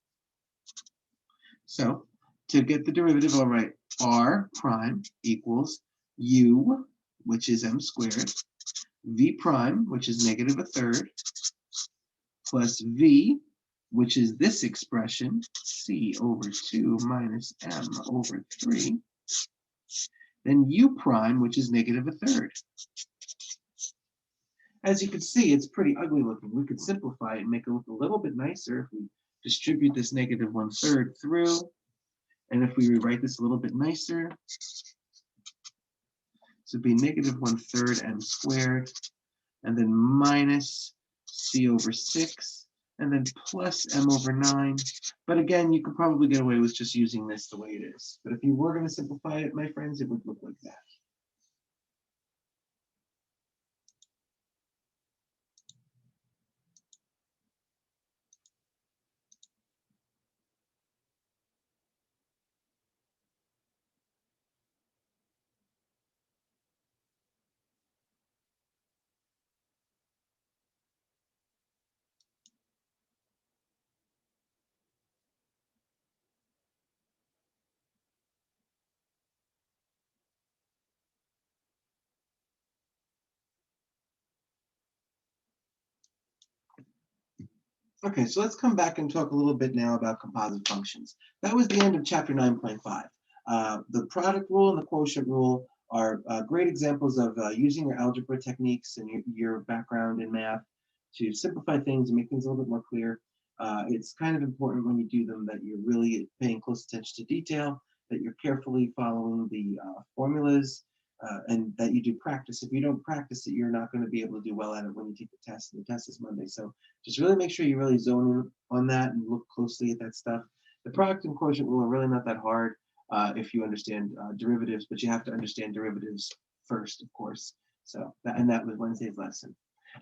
So to get the derivative, I'll write r prime equals u, which is m squared, v prime, which is negative 1/3, plus v, which is this expression, c over 2 minus m over 3, then u prime, which is negative 1/3. As you can see, it's pretty ugly looking. We could simplify it and make it look a little bit nicer if we distribute this negative 1/3 through, and if we rewrite this a little bit nicer, so it'd be negative 1/3 m squared, and then minus c over 6, and then plus m over 9. But again, you could probably get away with just using this the way it is. But if you were going to simplify it, my friends, it would look like that. Okay, so let's come back and talk a little bit now about composite functions. That was the end of chapter 9.5. The product rule and the quotient rule are great examples of using your algebra techniques and your background in math to simplify things and make things a little bit more clear. It's kind of important when you do them that you're really paying close attention to detail, that you're carefully following the formulas, and that you do practice. If you don't practice it, you're not going to be able to do well at it when you take the test. And the test is Monday. So just really make sure you really zone in on that and look closely at that stuff. The product and quotient rule are really not that hard if you understand derivatives, but you have to understand derivatives first, of course. So that was Wednesday's lesson.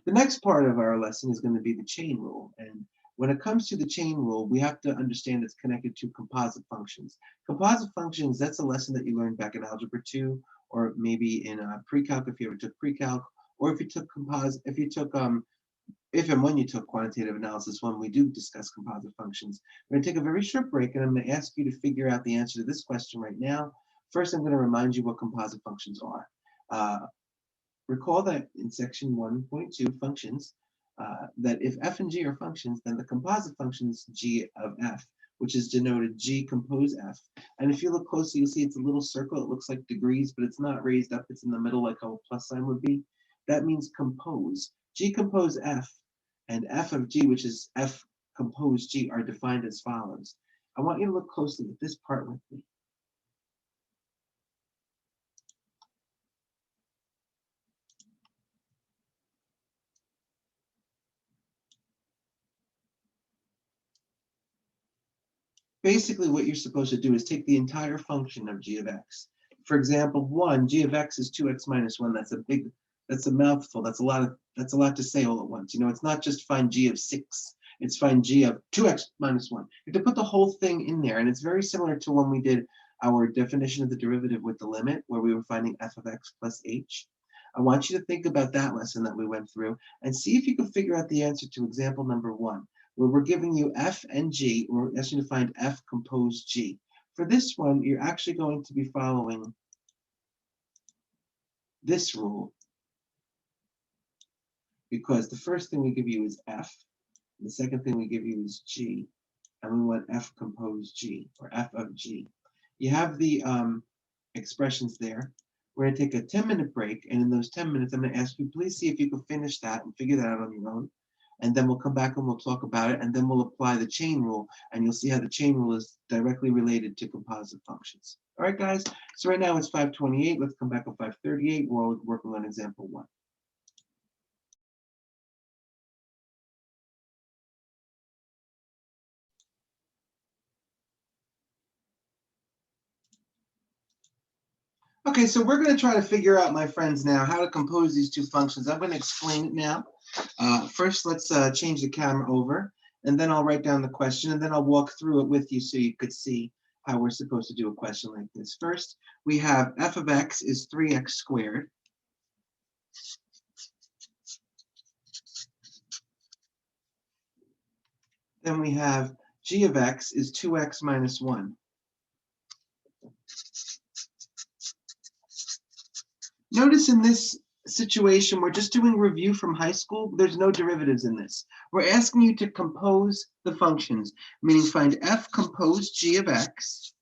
The next part of our lesson is going to be the chain rule. And when it comes to the chain rule, we have to understand it's connected to composite functions. Composite functions, that's a lesson that you learned back in Algebra 2, or maybe in pre-calc if you ever took pre-calc, or if you took if and when you took quantitative analysis 1, we do discuss composite functions. We're going to take a very short break, and I'm going to ask you to figure out the answer to this question right now. First, I'm going to remind you what composite functions are. Recall that in section 1.2 functions, that if f and g are functions, then the composite function is g of f, which is denoted g compose f. And if you look closely, you'll see it's a little circle. It looks like degrees, but it's not raised up. It's in the middle like a plus sign would be. That means compose. G compose f and f of g, which is f compose g, are defined as follows. I want you to look closely at this part with me. Basically, what you're supposed to do is take the entire function of g of x. For example, 1, g of x is 2x minus 1. That's a mouthful. That's a lot to say all at once. You know, it's not just find g of 6. It's find g of 2x minus 1. You have to put the whole thing in there. And it's very similar to when we did our definition of the derivative with the limit, where we were finding f of x plus h. I want you to think about that lesson that we went through and see if you can figure out the answer to example number 1, where we're giving you f and g. We're asking you to find f compose g. For this one, you're actually going to be following this rule, because the first thing we give you is f, the second thing we give you is g, and we want f compose g, or f of g. You have the expressions there. We're going to take a 10-minute break, and in those 10 minutes, I'm going to ask you, please see if you can finish that and figure that out on your own. And then we'll come back and we'll talk about it, and then we'll apply the chain rule, and you'll see how the chain rule is directly related to composite functions. All right, guys? So right now it's 5:28. Let's come back at 5:38. We're working on example 1. Okay, so we're going to try to figure out, my friends, now how to compose these two functions. I'm going to explain it now. First, let's change the camera over, and then I'll write down the question, and then I'll walk through it with you so you could see how we're supposed to do a question like this. First, we have f of x is 3x squared. Then we have g of x is 2x minus 1. Notice in this situation, we're just doing review from high school. There's no derivatives in this. We're asking you to compose the functions, meaning find f compose g of x,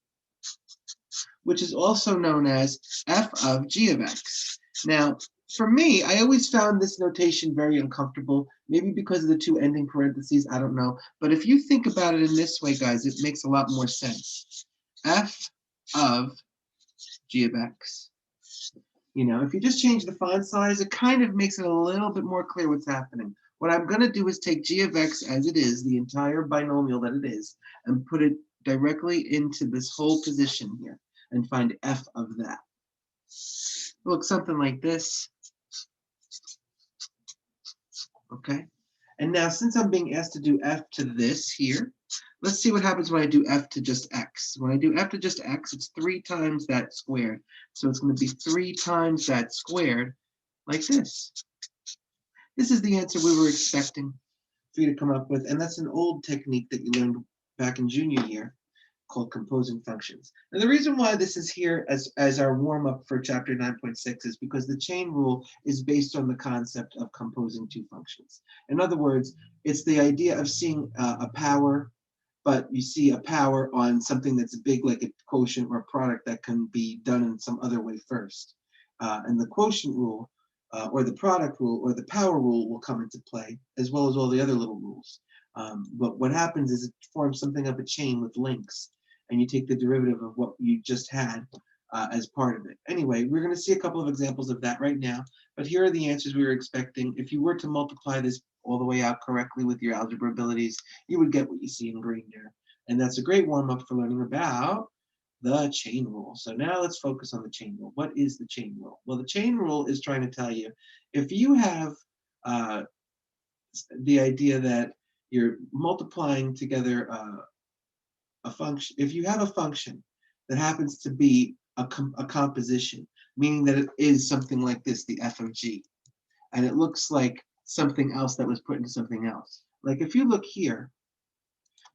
which is also known as f of g of x. Now, for me, I always found this notation very uncomfortable, maybe because of the two ending parentheses, I don't know. But if you think about it in this way, guys, it makes a lot more sense. F of g of x. You know, if you just change the font size, it kind of makes it a little bit more clear what's happening. What I'm going to do is take g of x as it is, the entire binomial that it is, and put it directly into this whole position here and find f of that. It looks something like this. Okay. And now, since I'm being asked to do f to this here, let's see what happens when I do f to just x. When I do f to just x, it's 3 times that squared. So it's going to be 3 times that squared, like this. This is the answer we were expecting for you to come up with. And that's an old technique that you learned back in junior year. called composing functions. And the reason why this is here as our warm-up for chapter 9.6 is because the chain rule is based on the concept of composing two functions. In other words, it's the idea of seeing a power, but you see a power on something that's big like a quotient or a product that can be done in some other way first. And the quotient rule or the product rule or the power rule will come into play, as well as all the other little rules. But what happens is it forms something of a chain with links, and you take the derivative of what you just had as part of it. Anyway, we're going to see a couple of examples of that right now, but here are the answers we were expecting. If you were to multiply this all the way out correctly with your algebra abilities, you would get what you see in green there. And that's a great warm-up for learning about the chain rule. So now let's focus on the chain rule. What is the chain rule? Well, the chain rule is trying to tell you if you have the idea that you're multiplying together a function, if you have a function that happens to be a composition, meaning that it is something like this, the f of g, and it looks like something else that was put into something else. Like if you look here,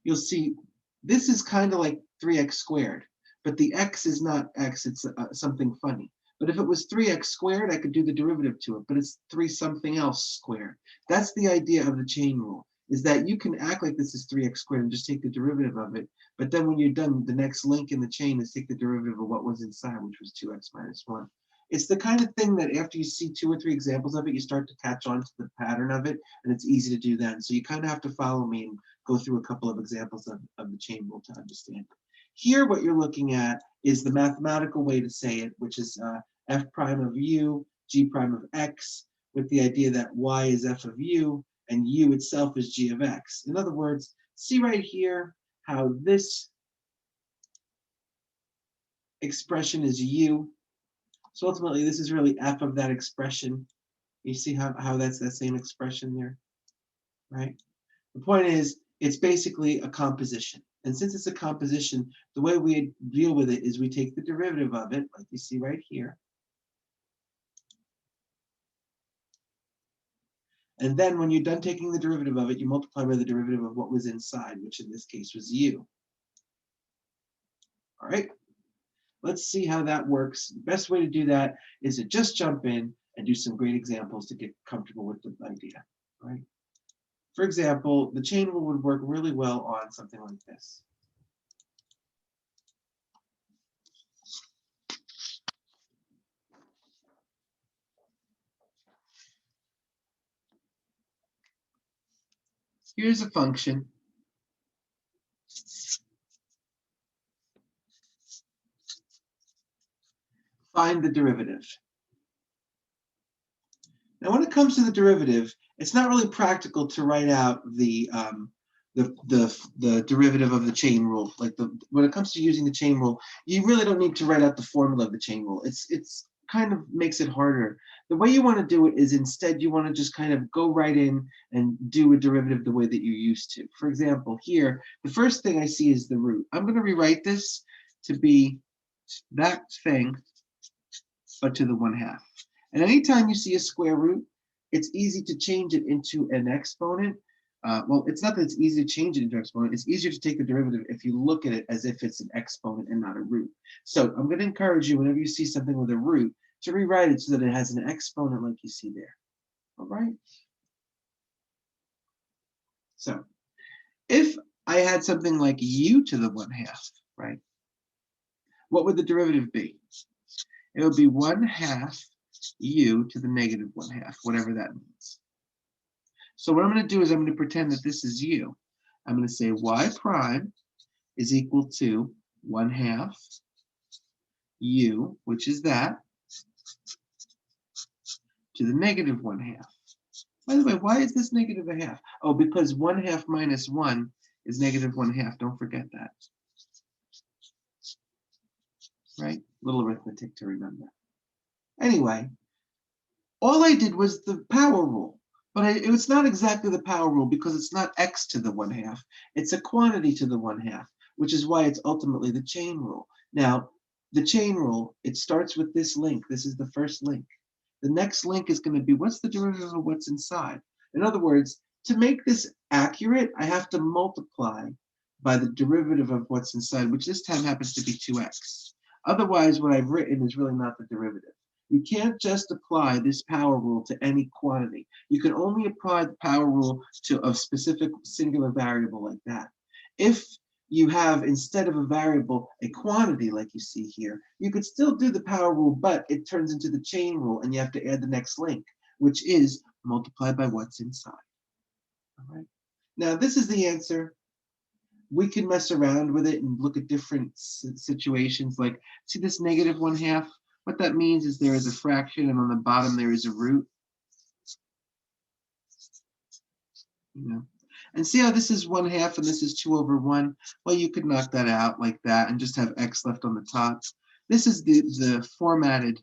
you'll see this is kind of like 3x squared, but the x is not x, it's something funny. But if it was 3x squared, I could do the derivative to it, but it's 3 something else squared. That's the idea of the chain rule, is that you can act like this is 3x squared and just take the derivative of it, but then when you're done, the next link in the chain is take the derivative of what was inside, which was 2x minus 1. It's the kind of thing that after you see 2 or 3 examples of it, you start to catch on to the pattern of it, and it's easy to do then. So you kind of have to follow me and go through a couple of examples of the chain rule to understand it. Here, what you're looking at is the mathematical way to say it, which is f prime of u, g prime of x, with the idea that y is f of u, and u itself is g of x. In other words, see right here how this expression is u. So ultimately, this is really f of that expression. You see how that's that same expression there, right? The point is, it's basically a composition. And since it's a composition, the way we deal with it is we take the derivative of it, like you see right here. And then when you're done taking the derivative of it, you multiply by the derivative of what was inside, which in this case was u. All right, let's see how that works. The best way to do that is to just jump in and do some great examples to get comfortable with the idea, right? For example, the chain rule would work really well on something like this. Here's a function. Find the derivative. Now, when it comes to the derivative, it's not really practical to write out the derivative of the chain rule. Like when it comes to using the chain rule, you really don't need to write out the formula of the chain rule. It's kind of makes it harder. The way you want to do it is instead you want to just kind of go right in and do a derivative the way that you used to. For example, here, the first thing I see is the root. I'm going to rewrite this to be that thing, but to the 1/2. And anytime you see a square root, it's easy to change it into an exponent. Well, it's not that it's easy to change it into an exponent. It's easier to take the derivative if you look at it as if it's an exponent and not a root. So I'm going to encourage you, whenever you see something with a root, to rewrite it so that it has an exponent like you see there. All right? So if I had something like u to the 1/2, right? What would the derivative be? It would be 1/2 u to the negative 1/2, whatever that means. So what I'm going to do is I'm going to pretend that this is u. I'm going to say y prime is equal to 1/2 u, which is that, to the negative 1/2. By the way, why is this negative 1/2? Oh, because 1/2 minus 1 is negative 1/2. Don't forget that. Right? Little arithmetic to remember. Anyway, all I did was the power rule. But it's not exactly the power rule because it's not x to the 1/2. It's a quantity to the 1/2, which is why it's ultimately the chain rule. Now, the chain rule, it starts with this link. This is the first link. The next link is going to be what's the derivative of what's inside. In other words, to make this accurate, I have to multiply by the derivative of what's inside, which this time happens to be 2x. Otherwise, what I've written is really not the derivative. You can't just apply this power rule to any quantity. You can only apply the power rule to a specific singular variable like that. If you have, instead of a variable, a quantity like you see here, you could still do the power rule, but it turns into the chain rule and you have to add the next link, which is multiplied by what's inside. All right. Now, this is the answer. We can mess around with it and look at different situations. Like, see this negative 1/2? What that means is there is a fraction, and on the bottom there is a root. You know, and see how this is 1/2 and this is 2/1? Well, you could knock that out like that and just have x left on the top. This is the formatted,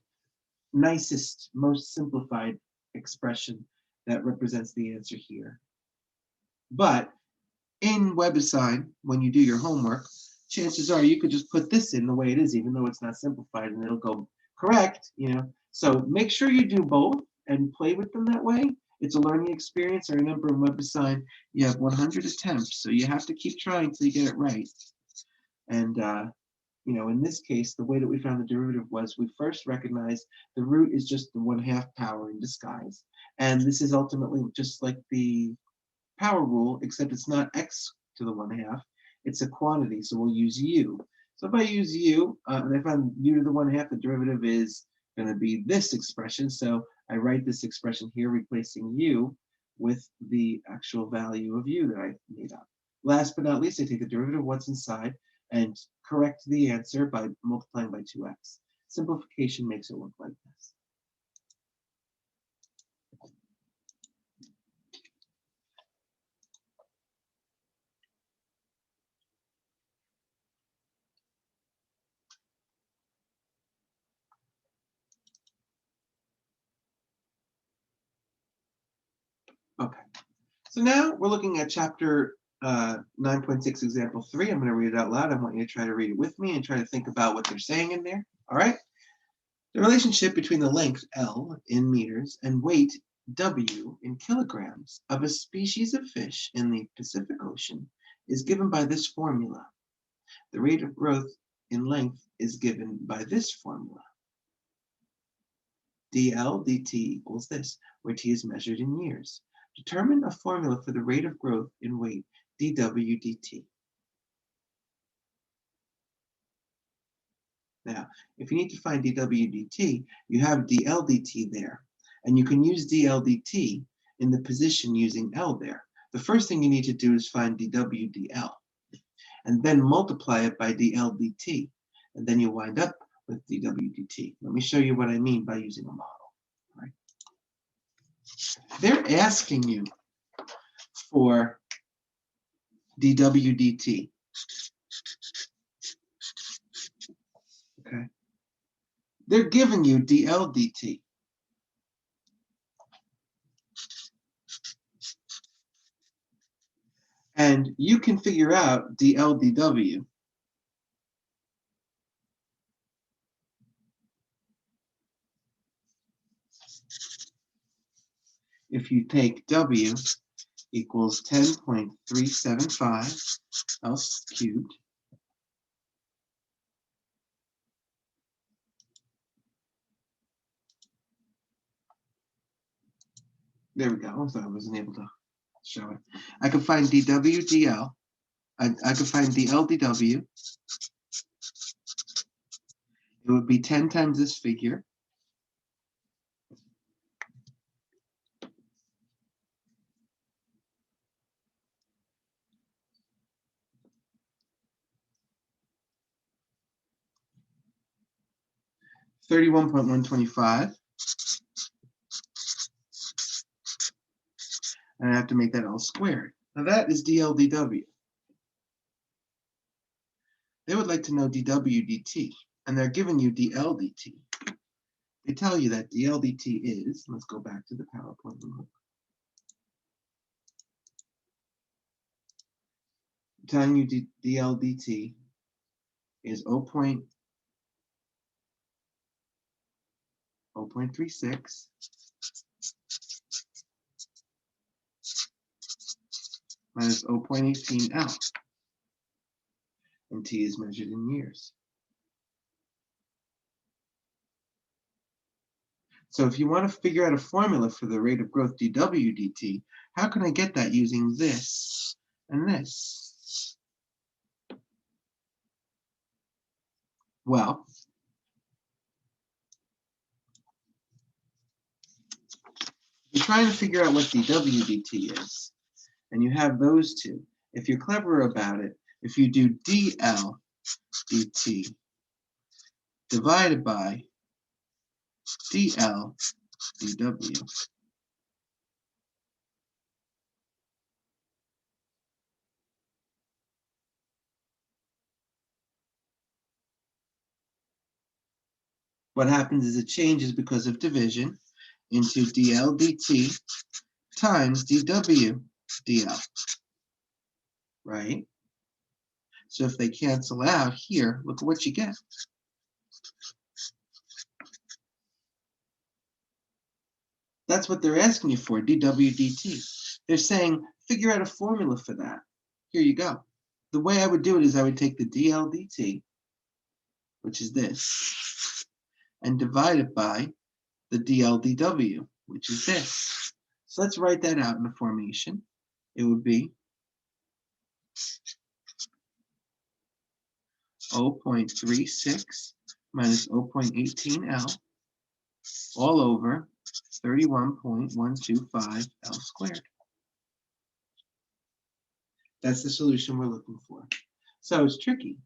nicest, most simplified expression that represents the answer here. But in WebAssign, when you do your homework, chances are you could just put this in the way it is, even though it's not simplified, and it'll go correct, you know. So make sure you do both and play with them that way. It's a learning experience. I remember in WebAssign, you have 100 attempts, so you have to keep trying till you get it right. And you know, in this case, the way that we found the derivative was we first recognized the root is just the 1/2 power in disguise, and this is ultimately just like the power rule, except it's not x to the 1/2, it's a quantity, so we'll use u. So if I use u, and I found u to the 1/2, the derivative is going to be this expression, so I write this expression here, replacing u with the actual value of u that I made up. Last but not least, I take the derivative of what's inside and correct the answer by multiplying by 2x. Simplification makes it look like this. Okay, so now we're looking at chapter 9.6, example 3. I'm going to read it out loud. I want you to try to read it with me and try to think about what they're saying in there. All right. The relationship between the length L in meters and weight W in kilograms of a species of fish in the Pacific Ocean is given by this formula. The rate of growth in length is given by this formula. dl dt equals this, where t is measured in years. Determine a formula for the rate of growth in weight dw dt. Now, if you need to find dw dt, you have dl dt there, and you can use dl dt in the position using L there. The first thing you need to do is find dw dl, and then multiply it by dl dt, and then you wind up with dw dt. Let me show you what I mean by using a model. Right? They're asking you for dw dt. Okay. They're giving you dl dt. And you can figure out dl dw if you take w equals 10.375 else cubed there we go. So I wasn't able to show it. I can find dw dl. I could find dl dw. It would be 10 times this figure. $31.125. And I have to make that all squared. Now that is dl dw. They would like to know dw dt, and they're giving you dl dt. They tell you that dl dt is, let's go back to the PowerPoint and look. Telling you dl dt is 0.36 minus 0.18 L. and t is measured in years. So if you want to figure out a formula for the rate of growth dw dt, how can I get that using this and this? Well, you're trying to figure out what dw dt is, and you have those two. If you're clever about it, if you do dl dt divided by dl dw, what happens is it changes because of division into dl dt times dw dl, right? So if they cancel out here, look at what you get. That's what they're asking you for, dw dt. They're saying, figure out a formula for that. Here you go. The way I would do it is I would take the dl dt, which is this, and divide it by the dl dw, which is this. So let's write that out in the formation. It would be 0.36 minus 0.18L all over 31.125 L squared. That's the solution we're looking for. So it's tricky,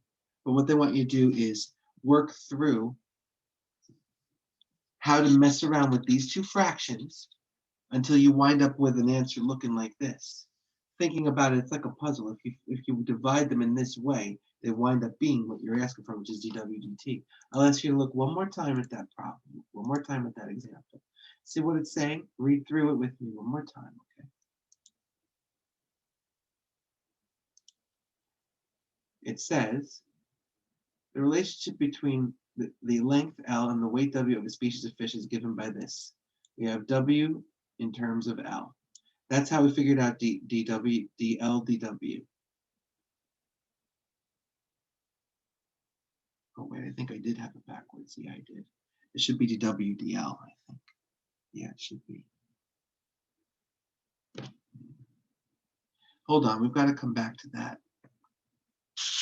but what they want you to do is work through how to mess around with these two fractions until you wind up with an answer looking like this. Thinking about it, it's like a puzzle. If you divide them in this way, they wind up being what you're asking for, which is dw dt. I'll ask you to look one more time at that problem, one more time at that example. See what it's saying? Read through it with me one more time, okay? It says, the relationship between the length L and the weight W of a species of fish is given by this. We have W in terms of L. That's how we figured out dw, dl, dw. Oh wait, I think I did have it backwards. Yeah, I did. It should be dw, dl, I think. Yeah, it should be. Hold on, we've got to come back to that.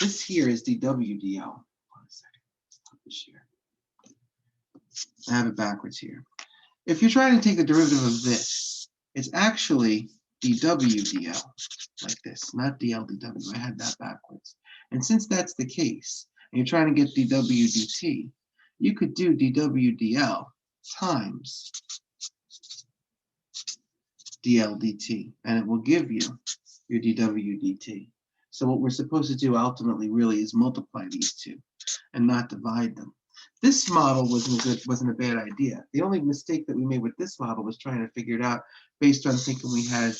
This here is dw, dl. Hold on a second. Let's put this here. I have it backwards here. If you're trying to take the derivative of this, it's actually dw dl, like this, not dl dw. I had that backwards. And since that's the case, and you're trying to get dw dt, you could do dw dl times dl dt, and it will give you your dw dt. So what we're supposed to do ultimately really is multiply these two and not divide them. This model wasn't a bad idea. The only mistake that we made with this model was trying to figure it out based on thinking we had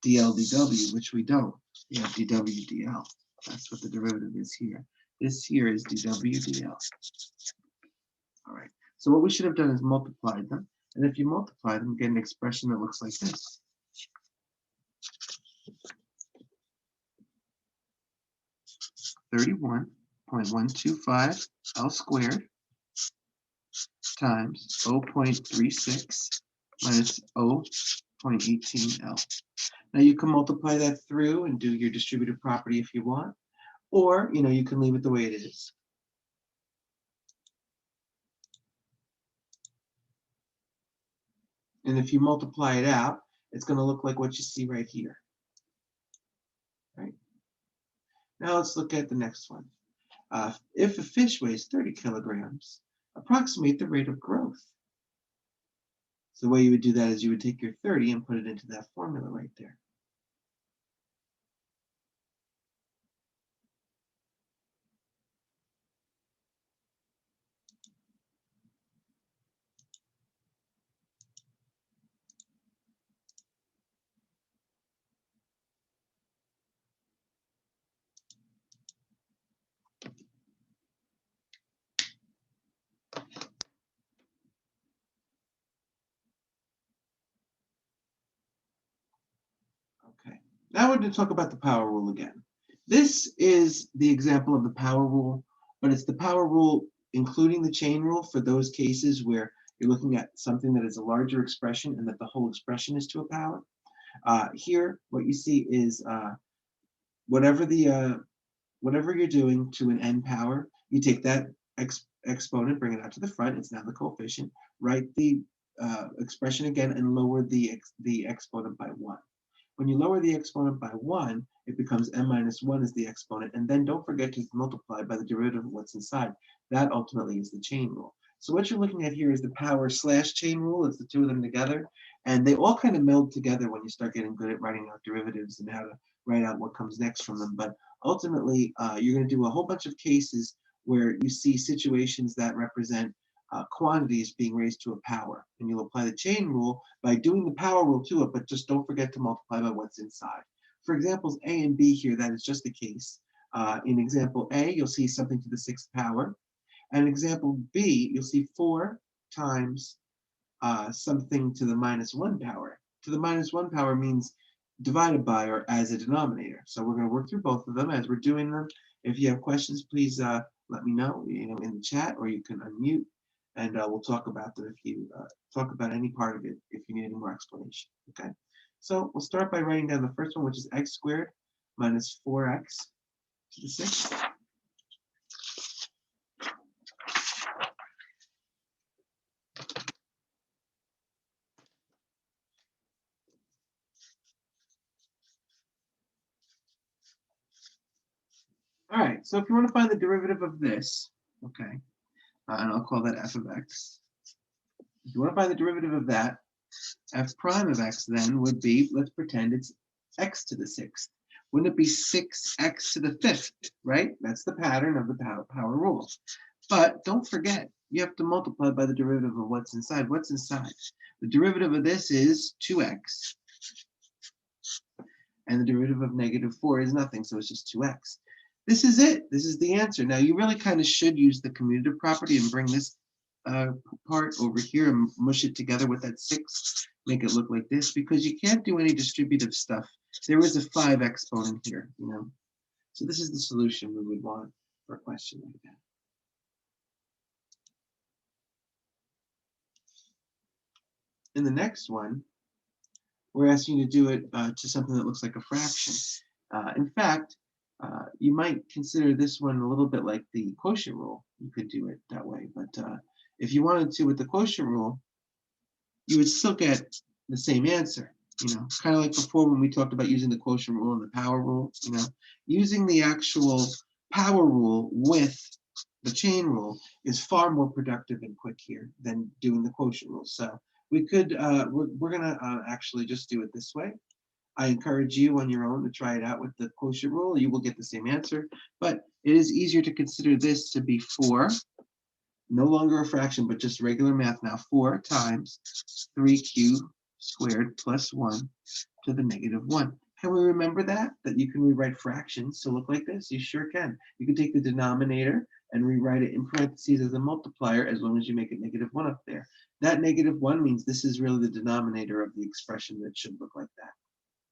dl dw, which we don't. We have dw dl. That's what the derivative is here. This here is dw dl. All right. So what we should have done is multiplied them. And if you multiply them, you get an expression that looks like this. (31.125 L squared times 0.36 minus 0.18 L. Now you can multiply that through and do your distributive property if you want, or you can leave it the way it is. And if you multiply it out, it's going to look like what you see right here. Right? Now let's look at the next one. If a fish weighs 30 kilograms, approximate the rate of growth. So the way you would do that is you would take your 30 and put it into that formula right there. Okay. Now we're going to talk about the power rule again. This is the example of the power rule, but it's the power rule including the chain rule for those cases where you're looking at something that is a larger expression and that the whole expression is to a power. Here, what you see is whatever whatever you're doing to an n power, you take that exponent, bring it out to the front. It's now the coefficient. Write the expression again and lower the exponent by 1. When you lower the exponent by 1, it becomes n minus 1 is the exponent. And then don't forget to multiply by the derivative of what's inside. That ultimately is the chain rule. So what you're looking at here is the power slash chain rule. It's the two of them together. And they all kind of meld together when you start getting good at writing out derivatives and how to write out what comes next from them. But ultimately, you're going to do a whole bunch of cases where you see situations that represent quantities being raised to a power. And you'll apply the chain rule by doing the power rule to it, but just don't forget to multiply by what's inside. For examples A and B here, that is just the case. In example A, you'll see something to the 6th power. And in example B, you'll see 4 times something to the minus 1 power. To the minus 1 power means divided by or as a denominator. So we're going to work through both of them as we're doing them. If you have questions, please let me know, in the chat, or you can unmute, and we'll talk about them if you talk about any part of it if you need any more explanation. Okay. So we'll start by writing down the first one, which is x squared minus 4x to the 6th. All right, so if you want to find the derivative of this, okay, and I'll call that f of x. If you want to find the derivative of that, f prime of x then would be, let's pretend it's x to the 6th. Wouldn't it be 6x to the 5th, right? That's the pattern of the power rule. But don't forget, you have to multiply by the derivative of what's inside. What's inside? The derivative of this is 2x, and the derivative of negative 4 is nothing, so it's just 2x. This is it. This is the answer. Now, you really kind of should use the commutative property and bring this part over here and mush it together with that 6, make it look like this, because you can't do any distributive stuff. There is a 5 exponent here, So this is the solution we would want for a question like that. In the next one, we're asking you to do it to something that looks like a fraction. In fact, you might consider this one a little bit like the quotient rule. You could do it that way, but if you wanted to with the quotient rule, you would still get the same answer. Kind of like before when we talked about using the quotient rule and the power rule. Using the actual power rule with the chain rule is far more productive and quick here than doing the quotient rule. So we could, we're gonna actually just do it this way. I encourage you on your own to try it out with the quotient rule. You will get the same answer, but it is easier to consider this to be 4, no longer a fraction, but just regular math now, 4 times 3q squared plus 1 to the negative 1. Can we remember that you can rewrite fractions to look like this? You sure can. You can take the denominator and rewrite it in parentheses as a multiplier as long as you make it negative 1 up there. That negative 1 means this is really the denominator of the expression that should look like that.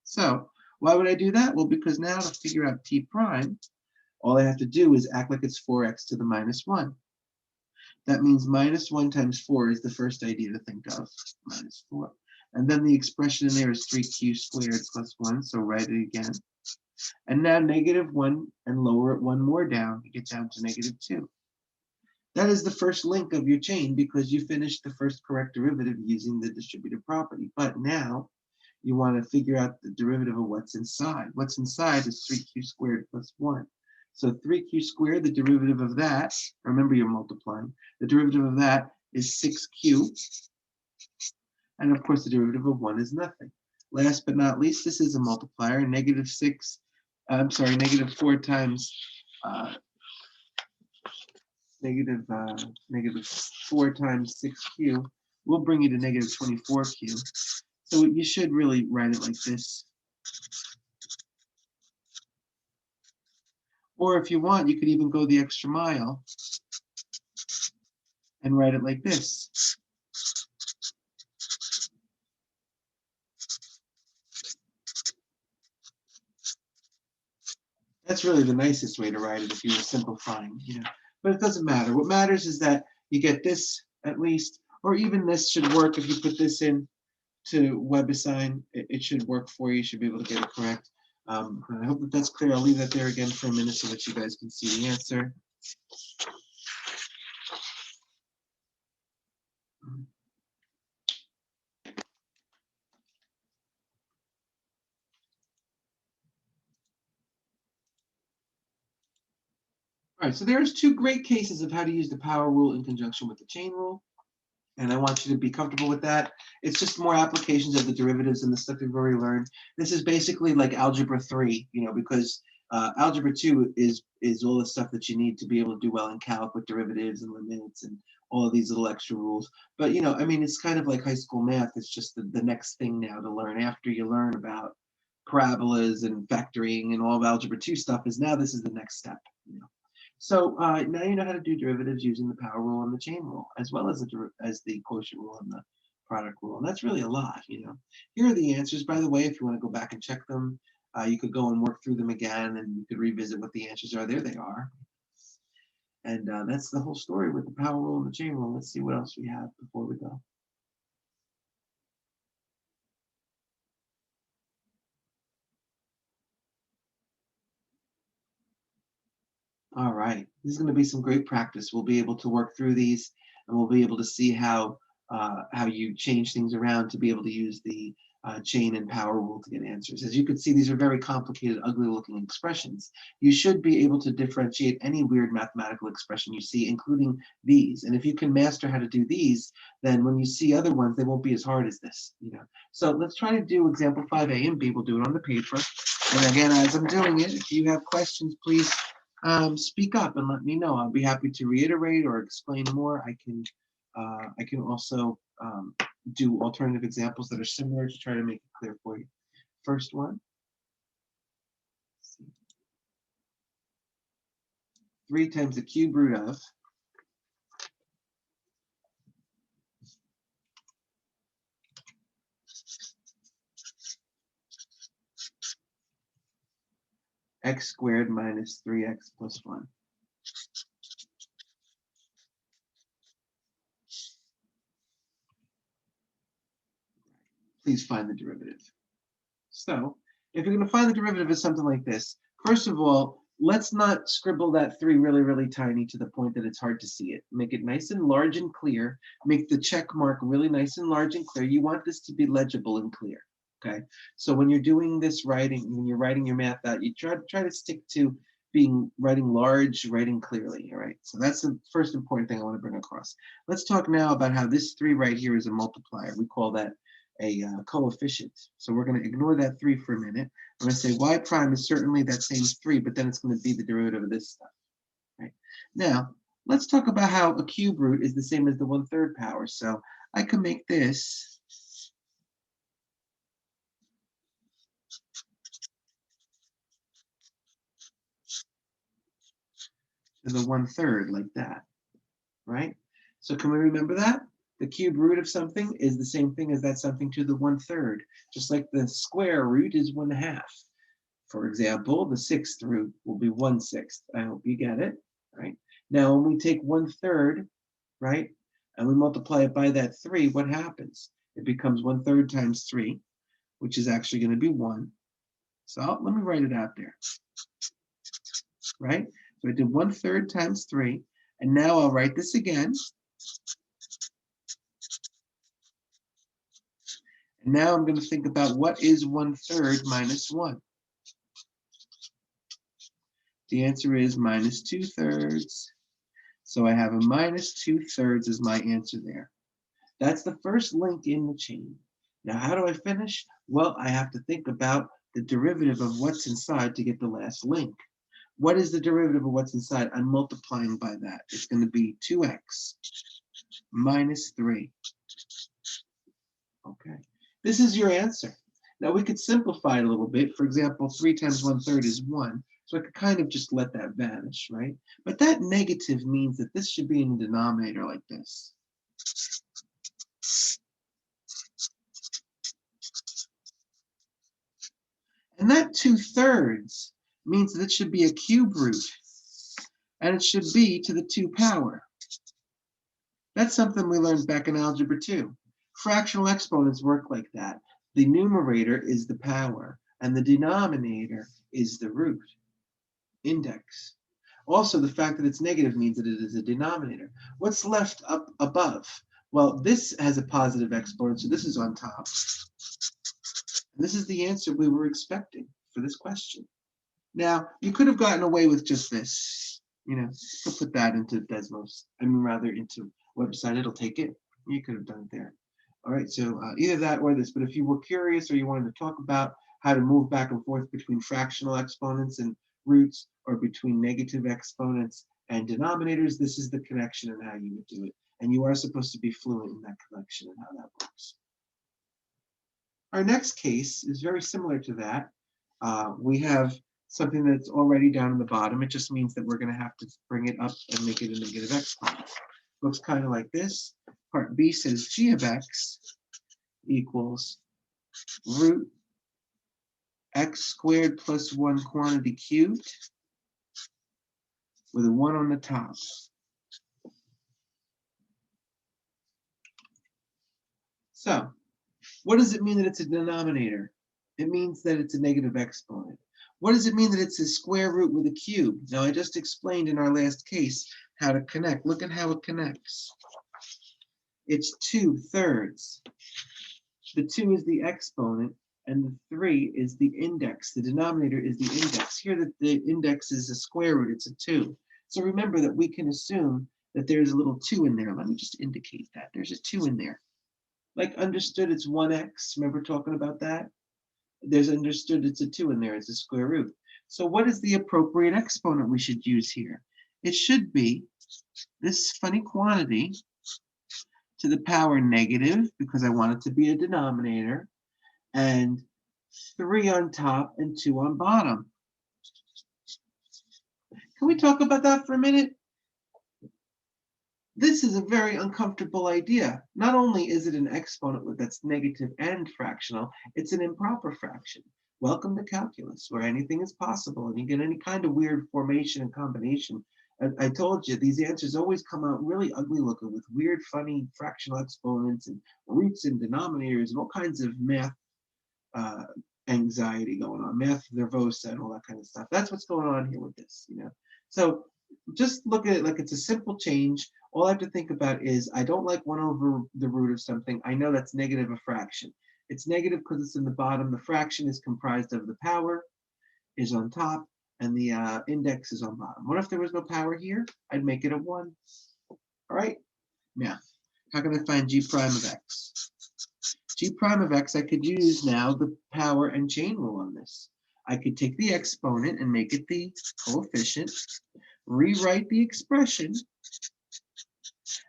So why would I do that? Well, because now to figure out t prime, all I have to do is act like it's 4x to the minus 1. That means minus 1 times 4 is the first idea to think of, minus 4. And then the expression in there is 3q squared plus 1, so write it again. And now negative 1 and lower it 1 more down, you get down to negative 2. That is the first link of your chain because you finished the first correct derivative using the distributive property. But now you want to figure out the derivative of what's inside. What's inside is 3q squared plus 1. So 3q squared, the derivative of that, remember you're multiplying, the derivative of that is 6q. And of course, the derivative of 1 is nothing. Last but not least, this is a multiplier. Negative 4 times negative 4 times 6q will bring you to negative 24q. So you should really write it like this. Or if you want, you could even go the extra mile and write it like this. That's really the nicest way to write it if you were simplifying, you know. But it doesn't matter. What matters is that you get this at least, or even this should work if you put this in to WebAssign. It should work for you. You should be able to get it correct. And I hope that that's clear. I'll leave that there again for a minute so that you guys can see the answer. All right, so there's two great cases of how to use the power rule in conjunction with the chain rule. And I want you to be comfortable with that. It's just more applications of the derivatives and the stuff you've already learned. This is basically like algebra 3, you know, because algebra 2 is all the stuff that you need to be able to do well in calc with derivatives and limits and all of these little extra rules. But, you know, I mean, it's kind of like high school math. It's just the next thing now to learn after you learn about parabolas and factoring and all of algebra 2 stuff is now this is the next step, you know. So now you know how to do derivatives using the power rule and the chain rule, as well as the quotient rule and the product rule. And that's really a lot, you know. Here are the answers, by the way, if you want to go back and check them. You could go and work through them again, and you could revisit what the answers are. There they are. And that's the whole story with the power rule and the chain rule. Let's see what else we have before we go. All right, this is going to be some great practice. We'll be able to work through these, and we'll be able to see how you change things around to be able to use the chain and power rule to get answers. As you can see, these are very complicated, ugly-looking expressions. You should be able to differentiate any weird mathematical expression you see, including these. And if you can master how to do these, then when you see other ones, they won't be as hard as this. You know. So let's try to do example 5A and B. We'll do it on the paper. And again, as I'm doing it, if you have questions, please speak up and let me know. I'll be happy to reiterate or explain more. I can also do alternative examples that are similar to try to make it clear for you. First one, 3 times the cube root of x squared minus 3x plus 1. Please find the derivative. So if you're going to find the derivative of something like this, first of all, let's not scribble that 3 really, really tiny to the point that it's hard to see it. Make it nice and large and clear. Make the check mark really nice and large and clear. You want this to be legible and clear. Okay. So when you're doing this writing, when you're writing your math out, you try to stick to writing large, writing clearly. All right. So that's the first important thing I want to bring across. Let's talk now about how this 3 right here is a multiplier. We call that a coefficient. So we're going to ignore that 3 for a minute. I'm going to say y prime is certainly that same 3, but then it's going to be the derivative of this stuff. Right? Now, let's talk about how a cube root is the same as the 1/3 power. So I can make this to the 1/3 like that, right? So can we remember that? The cube root of something is the same thing as that something to the 1/3, just like the square root is 1/2. For example, the 6th root will be 1/6. I hope you get it, right? Now, when we take 1/3, right, and we multiply it by that 3, what happens? It becomes 1/3 times 3, which is actually going to be 1. So let me write it out there, right? So I did 1/3 times 3, and now I'll write this again. And now I'm going to think about what is 1/3 minus 1. The answer is minus 2/3. So I have a minus 2/3 as my answer there. That's the first link in the chain. Now, how do I finish? Well, I have to think about the derivative of what's inside to get the last link. What is the derivative of what's inside? I'm multiplying by that. It's going to be 2x minus 3. Okay. This is your answer. Now, we could simplify it a little bit. For example, 3 times 1/3 is 1. So I could kind of just let that vanish, right? But that negative means that this should be in the denominator like this. And that 2/3 means that it should be a cube root, and it should be to the 2 power. That's something we learned back in Algebra 2. Fractional exponents work like that. The numerator is the power, and the denominator is the root, index. Also, the fact that it's negative means that it is a denominator. What's left up above? Well, this has a positive exponent, so this is on top. And this is the answer we were expecting for this question. Now, you could have gotten away with just this. You know, to put that into Desmos, rather into website, it'll take it. You could have done it there. All right, so either that or this. But if you were curious or you wanted to talk about how to move back and forth between fractional exponents and roots, or between negative exponents and denominators, this is the connection and how you would do it. And you are supposed to be fluent in that connection and how that works. Our next case is very similar to that. We have something that's already down in the bottom. It just means that we're going to have to bring it up and make it a negative exponent. Looks kind of like this. Part B says g of x equals root x squared plus 1 quantity cubed with a 1 on the top. So, what does it mean that it's a denominator? It means that it's a negative exponent. What does it mean that it's a square root with a cube? Now, I just explained in our last case how to connect. Look at how it connects. It's 2/3. The 2 is the exponent, and the 3 is the index. The denominator is the index. Here, the index is a square root. It's a 2. So remember that we can assume that there's a little 2 in there. Let me just indicate that. There's a 2 in there. Like understood, it's 1x. Remember talking about that? There's understood it's a 2 in there. It's a square root. So what is the appropriate exponent we should use here? It should be this funny quantity to the power negative, because I want it to be a denominator, and 3 on top and 2 on bottom. Can we talk about that for a minute? This is a very uncomfortable idea. Not only is it an exponent that's negative and fractional, it's an improper fraction. Welcome to calculus, where anything is possible and you get any kind of weird formation and combination. I told you, these answers always come out really ugly looking with weird, funny fractional exponents and roots and denominators and all kinds of math anxiety going on, math nervosa and all that kind of stuff. That's what's going on here with this, you know. So just look at it like it's a simple change. All I have to think about is I don't like 1 over the root of something. I know that's negative a fraction. It's negative because it's in the bottom. The fraction is comprised of the power is on top and the index is on bottom. What if there was no power here? I'd make it a 1. All right, now, how can I find g prime of x? G prime of x, I could use now the power and chain rule on this. I could take the exponent and make it the coefficient, rewrite the expression,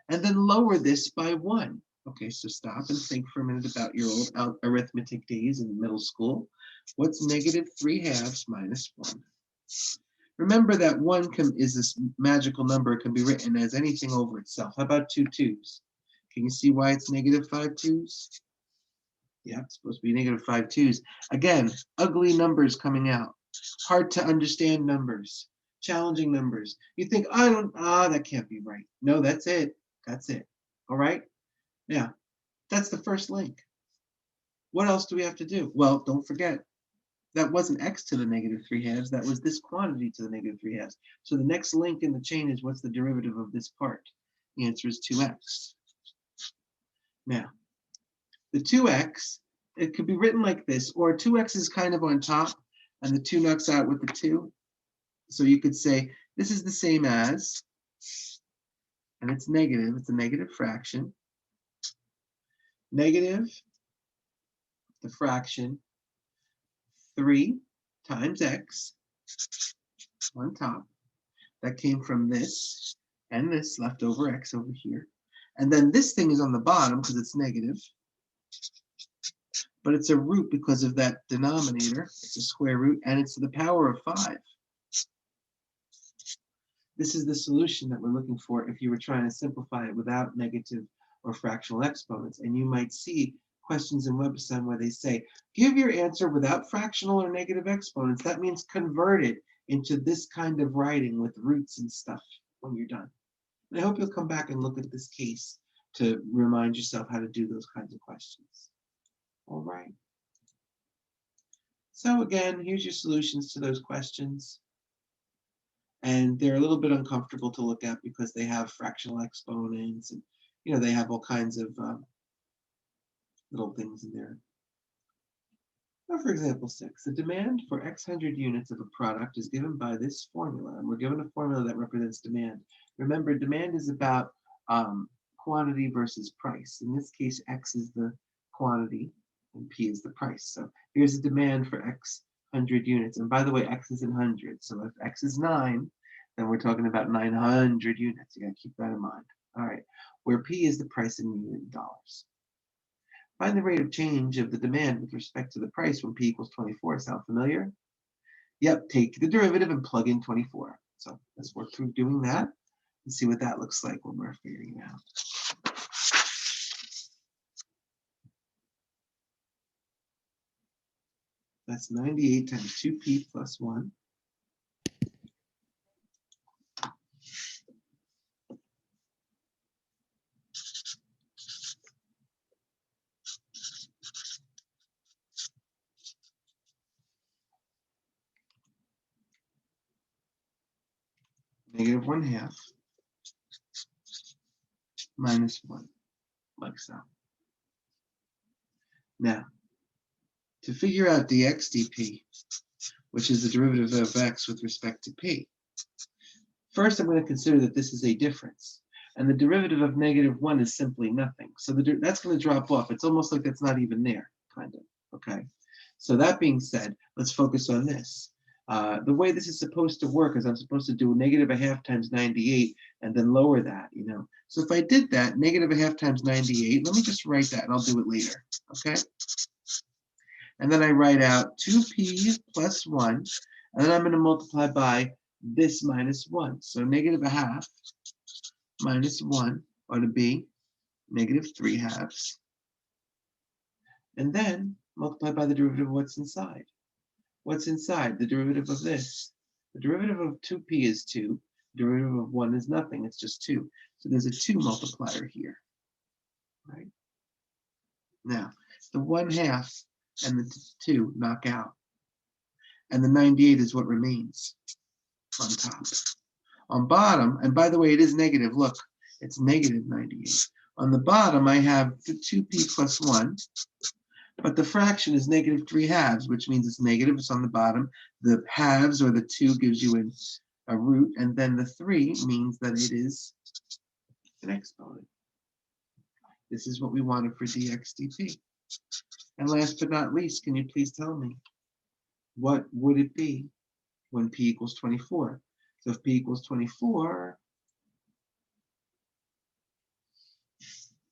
and then lower this by 1. Okay, so stop and think for a minute about your old arithmetic days in middle school. What's negative 3/2 minus 1? Remember that 1 is this magical number. It can be written as anything over itself. How about 2 2s? Can you see why it's negative 5 2s? Yeah, it's supposed to be negative 5 2s. Again, ugly numbers coming out. Hard to understand numbers. Challenging numbers. You think, that can't be right. No, that's it. That's it. All right? Now, that's the first link. What else do we have to do? Well, don't forget, that wasn't x to the negative 3/2. That was this quantity to the negative 3/2. So the next link in the chain is what's the derivative of this part? The answer is 2x. Now, the 2x, it could be written like this, or 2x is kind of on top, and the 2 knocks out with the 2. So you could say this is the same as, and it's negative, it's a negative fraction. Negative, the fraction, 3 times x on top. That came from this and this leftover x over here. And then this thing is on the bottom because it's negative. But it's a root because of that denominator. It's a square root, and it's to the power of 5. This is the solution that we're looking for if you were trying to simplify it without negative or fractional exponents. And you might see questions in WebAssembly where they say, give your answer without fractional or negative exponents. That means convert it into this kind of writing with roots and stuff when you're done. And I hope you'll come back and look at this case to remind yourself how to do those kinds of questions. All right. So again, here's your solutions to those questions. And they're a little bit uncomfortable to look at because they have fractional exponents and, they have all kinds of little things in there. Now, for example 6, the demand for X hundred units of a product is given by this formula, and we're given a formula that represents demand. Remember, demand is about quantity versus price. In this case, X is the quantity and P is the price. So here's the demand for X hundred units. And by the way, X is in hundreds. So if X is 9, then we're talking about 900 units. You gotta keep that in mind. All right, where P is the price in unit dollars. Find the rate of change of the demand with respect to the price when P equals 24. Sound familiar? Yep, take the derivative and plug in 24. So let's work through doing that and see what that looks like when we're figuring it out. That's 98 times 2P plus 1. Negative 1/2 minus 1, like so. Now, to figure out dx dp, which is the derivative of x with respect to p, first I'm going to consider that this is a difference. And the derivative of negative 1 is simply nothing. So that's going to drop off. It's almost like that's not even there, kind of. Okay. So that being said, let's focus on this. The way this is supposed to work is I'm supposed to do negative 1/2 times 98 and then lower that, So if I did that, negative 1/2 times 98, let me just write that and I'll do it later, okay? And then I write out 2P plus 1, and then I'm going to multiply by this minus 1. So negative 1/2 minus 1 ought to be negative 3/2. And then multiply by the derivative of what's inside. What's inside? The derivative of this. The derivative of 2P is 2. The derivative of 1 is nothing. It's just 2. So there's a 2 multiplier here. Right? Now, the 1/2 and the 2 knock out. And the 98 is what remains on top. On bottom, and by the way, it is negative. Look, it's negative 98. On the bottom, I have the 2P plus 1. But the fraction is negative 3/2, which means it's negative. It's on the bottom. The halves, or the 2, gives you a root, and then the 3 means that it is an exponent. This is what we wanted for dx dp. And last but not least, can you please tell me, what would it be when P equals 24? So if P equals 24,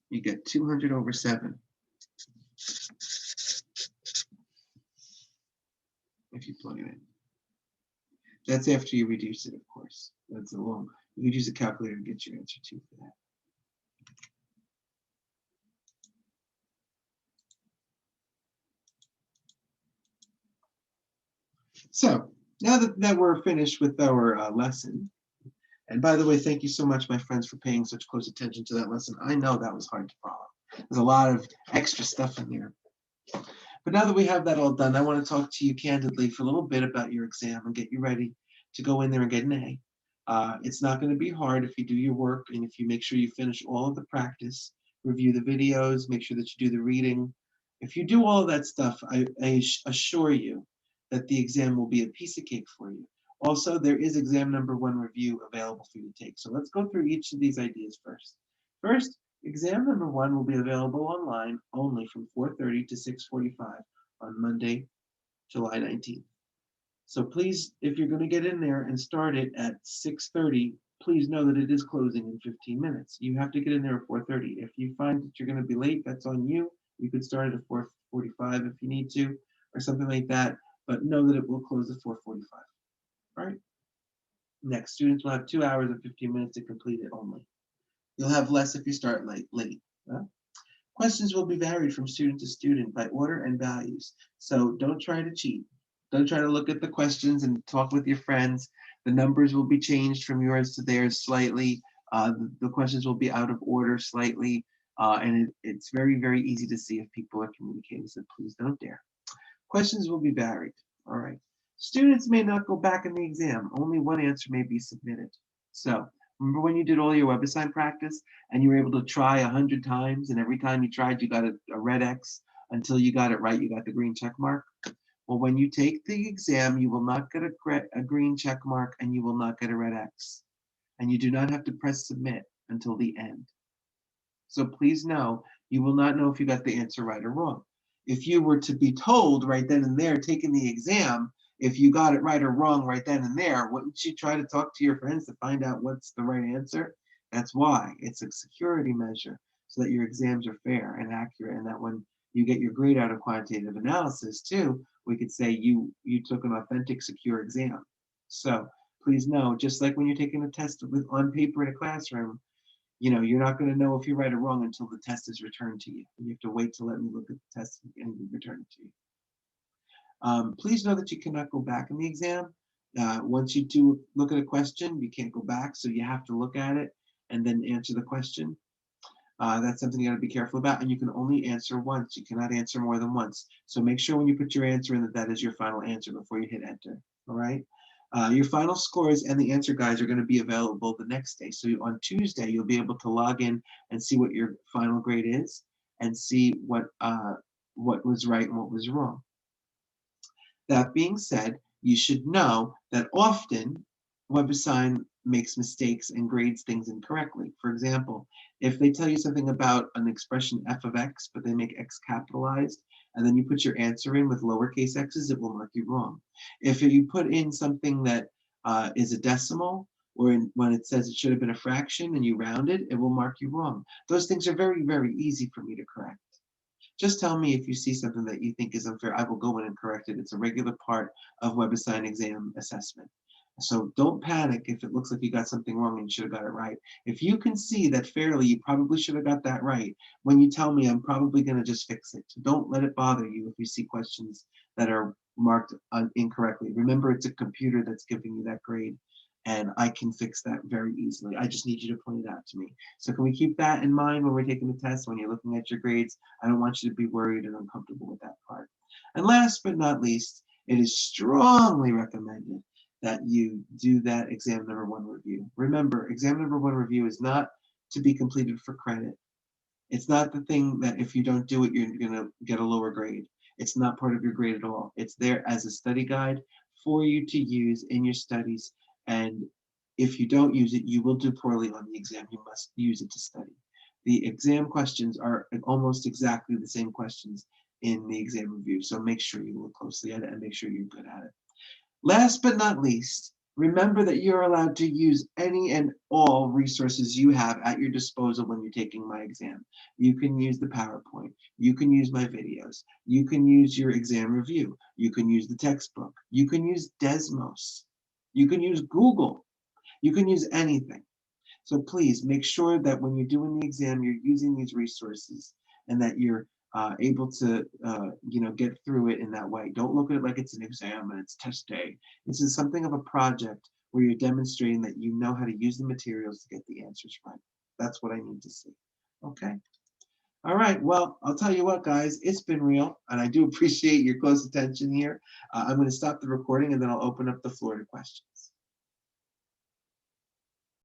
you get 200 over 7. If you plug it in. That's after you reduce it, of course. That's a long. You could use a calculator and get your answer too for that. So now that we're finished with our lesson, and by the way, thank you so much, my friends, for paying such close attention to that lesson. I know that was hard to follow. There's a lot of extra stuff in here. But now that we have that all done, I want to talk to you candidly for a little bit about your exam and get you ready to go in there and get an A. It's not going to be hard if you do your work and if you make sure you finish all of the practice, review the videos, make sure that you do the reading. If you do all of that stuff, I assure you that the exam will be a piece of cake for you. Also, there is exam number 1 review available for you to take. So let's go through each of these ideas first. First, exam number 1 will be available online only from 4:30 to 6:45 on Monday, July 19th. So please, if you're going to get in there and start it at 6:30, please know that it is closing in 15 minutes. You have to get in there at 4:30. If you find that you're going to be late, that's on you. You could start at 4:45 if you need to, or something like that, but know that it will close at 4:45. All right? Next, students will have 2 hours and 15 minutes to complete it only. You'll have less if you start late. Huh? Questions will be varied from student to student by order and values. So don't try to cheat. Don't try to look at the questions and talk with your friends. The numbers will be changed from yours to theirs slightly. The questions will be out of order slightly. It's very, very easy to see if people are communicating. So please don't dare. Questions will be varied. All right. Students may not go back in the exam. Only one answer may be submitted. So remember when you did all your WebAssign practice and you were able to try 100 times, and every time you tried, you got a red X until you got it right, you got the green check mark? Well, when you take the exam, you will not get a green check mark and you will not get a red X. And you do not have to press submit until the end. So please know, you will not know if you got the answer right or wrong. If you were to be told right then and there, taking the exam, if you got it right or wrong right then and there, wouldn't you try to talk to your friends to find out what's the right answer? That's why it's a security measure so that your exams are fair and accurate, and that when you get your grade out of quantitative analysis too, we could say you took an authentic, secure exam. So please know, just like when you're taking a test on paper in a classroom, you're not going to know if you're right or wrong until the test is returned to you. You have to wait to let me look at the test and return it to you. Please know that you cannot go back in the exam. Once you do look at a question, you can't go back, so you have to look at it and then answer the question. That's something you got to be careful about, and you can only answer once. You cannot answer more than once. So make sure when you put your answer in that is your final answer before you hit enter. All right. Your final scores and the answer guides are going to be available the next day. So on Tuesday, you'll be able to log in and see what your final grade is and see what was right and what was wrong. That being said, you should know that often WebAssign makes mistakes and grades things incorrectly. For example, if they tell you something about an expression f of x, but they make x capitalized, and then you put your answer in with lowercase x's, it will mark you wrong. If you put in something that is a decimal, or when it says it should have been a fraction and you round it, it will mark you wrong. Those things are very, very easy for me to correct. Just tell me if you see something that you think is unfair. I will go in and correct it. It's a regular part of WebAssign exam assessment. So don't panic if it looks like you got something wrong and you should have got it right. If you can see that fairly, you probably should have got that right. When you tell me, I'm probably going to just fix it. Don't let it bother you if you see questions that are marked incorrectly. Remember, it's a computer that's giving you that grade, and I can fix that very easily. I just need you to point it out to me. So can we keep that in mind when we're taking the test, when you're looking at your grades? I don't want you to be worried and uncomfortable with that part. And last but not least, it is strongly recommended that you do that exam number 1 review. Remember, exam number 1 review is not to be completed for credit. It's not the thing that if you don't do it, you're going to get a lower grade. It's not part of your grade at all. It's there as a study guide for you to use in your studies. And if you don't use it, you will do poorly on the exam. You must use it to study. The exam questions are almost exactly the same questions in the exam review. So make sure you look closely at it and make sure you're good at it. Last but not least, remember that you're allowed to use any and all resources you have at your disposal when you're taking my exam. You can use the PowerPoint. You can use my videos. You can use your exam review. You can use the textbook. You can use Desmos. You can use Google. You can use anything. So please make sure that when you're doing the exam, you're using these resources and that you're able to, get through it in that way. Don't look at it like it's an exam and it's test day. This is something of a project where you're demonstrating that you know how to use the materials to get the answers right. That's what I need to see. Okay. All right. Well, I'll tell you what, guys, it's been real, and I do appreciate your close attention here. I'm going to stop the recording, and then I'll open up the floor to questions.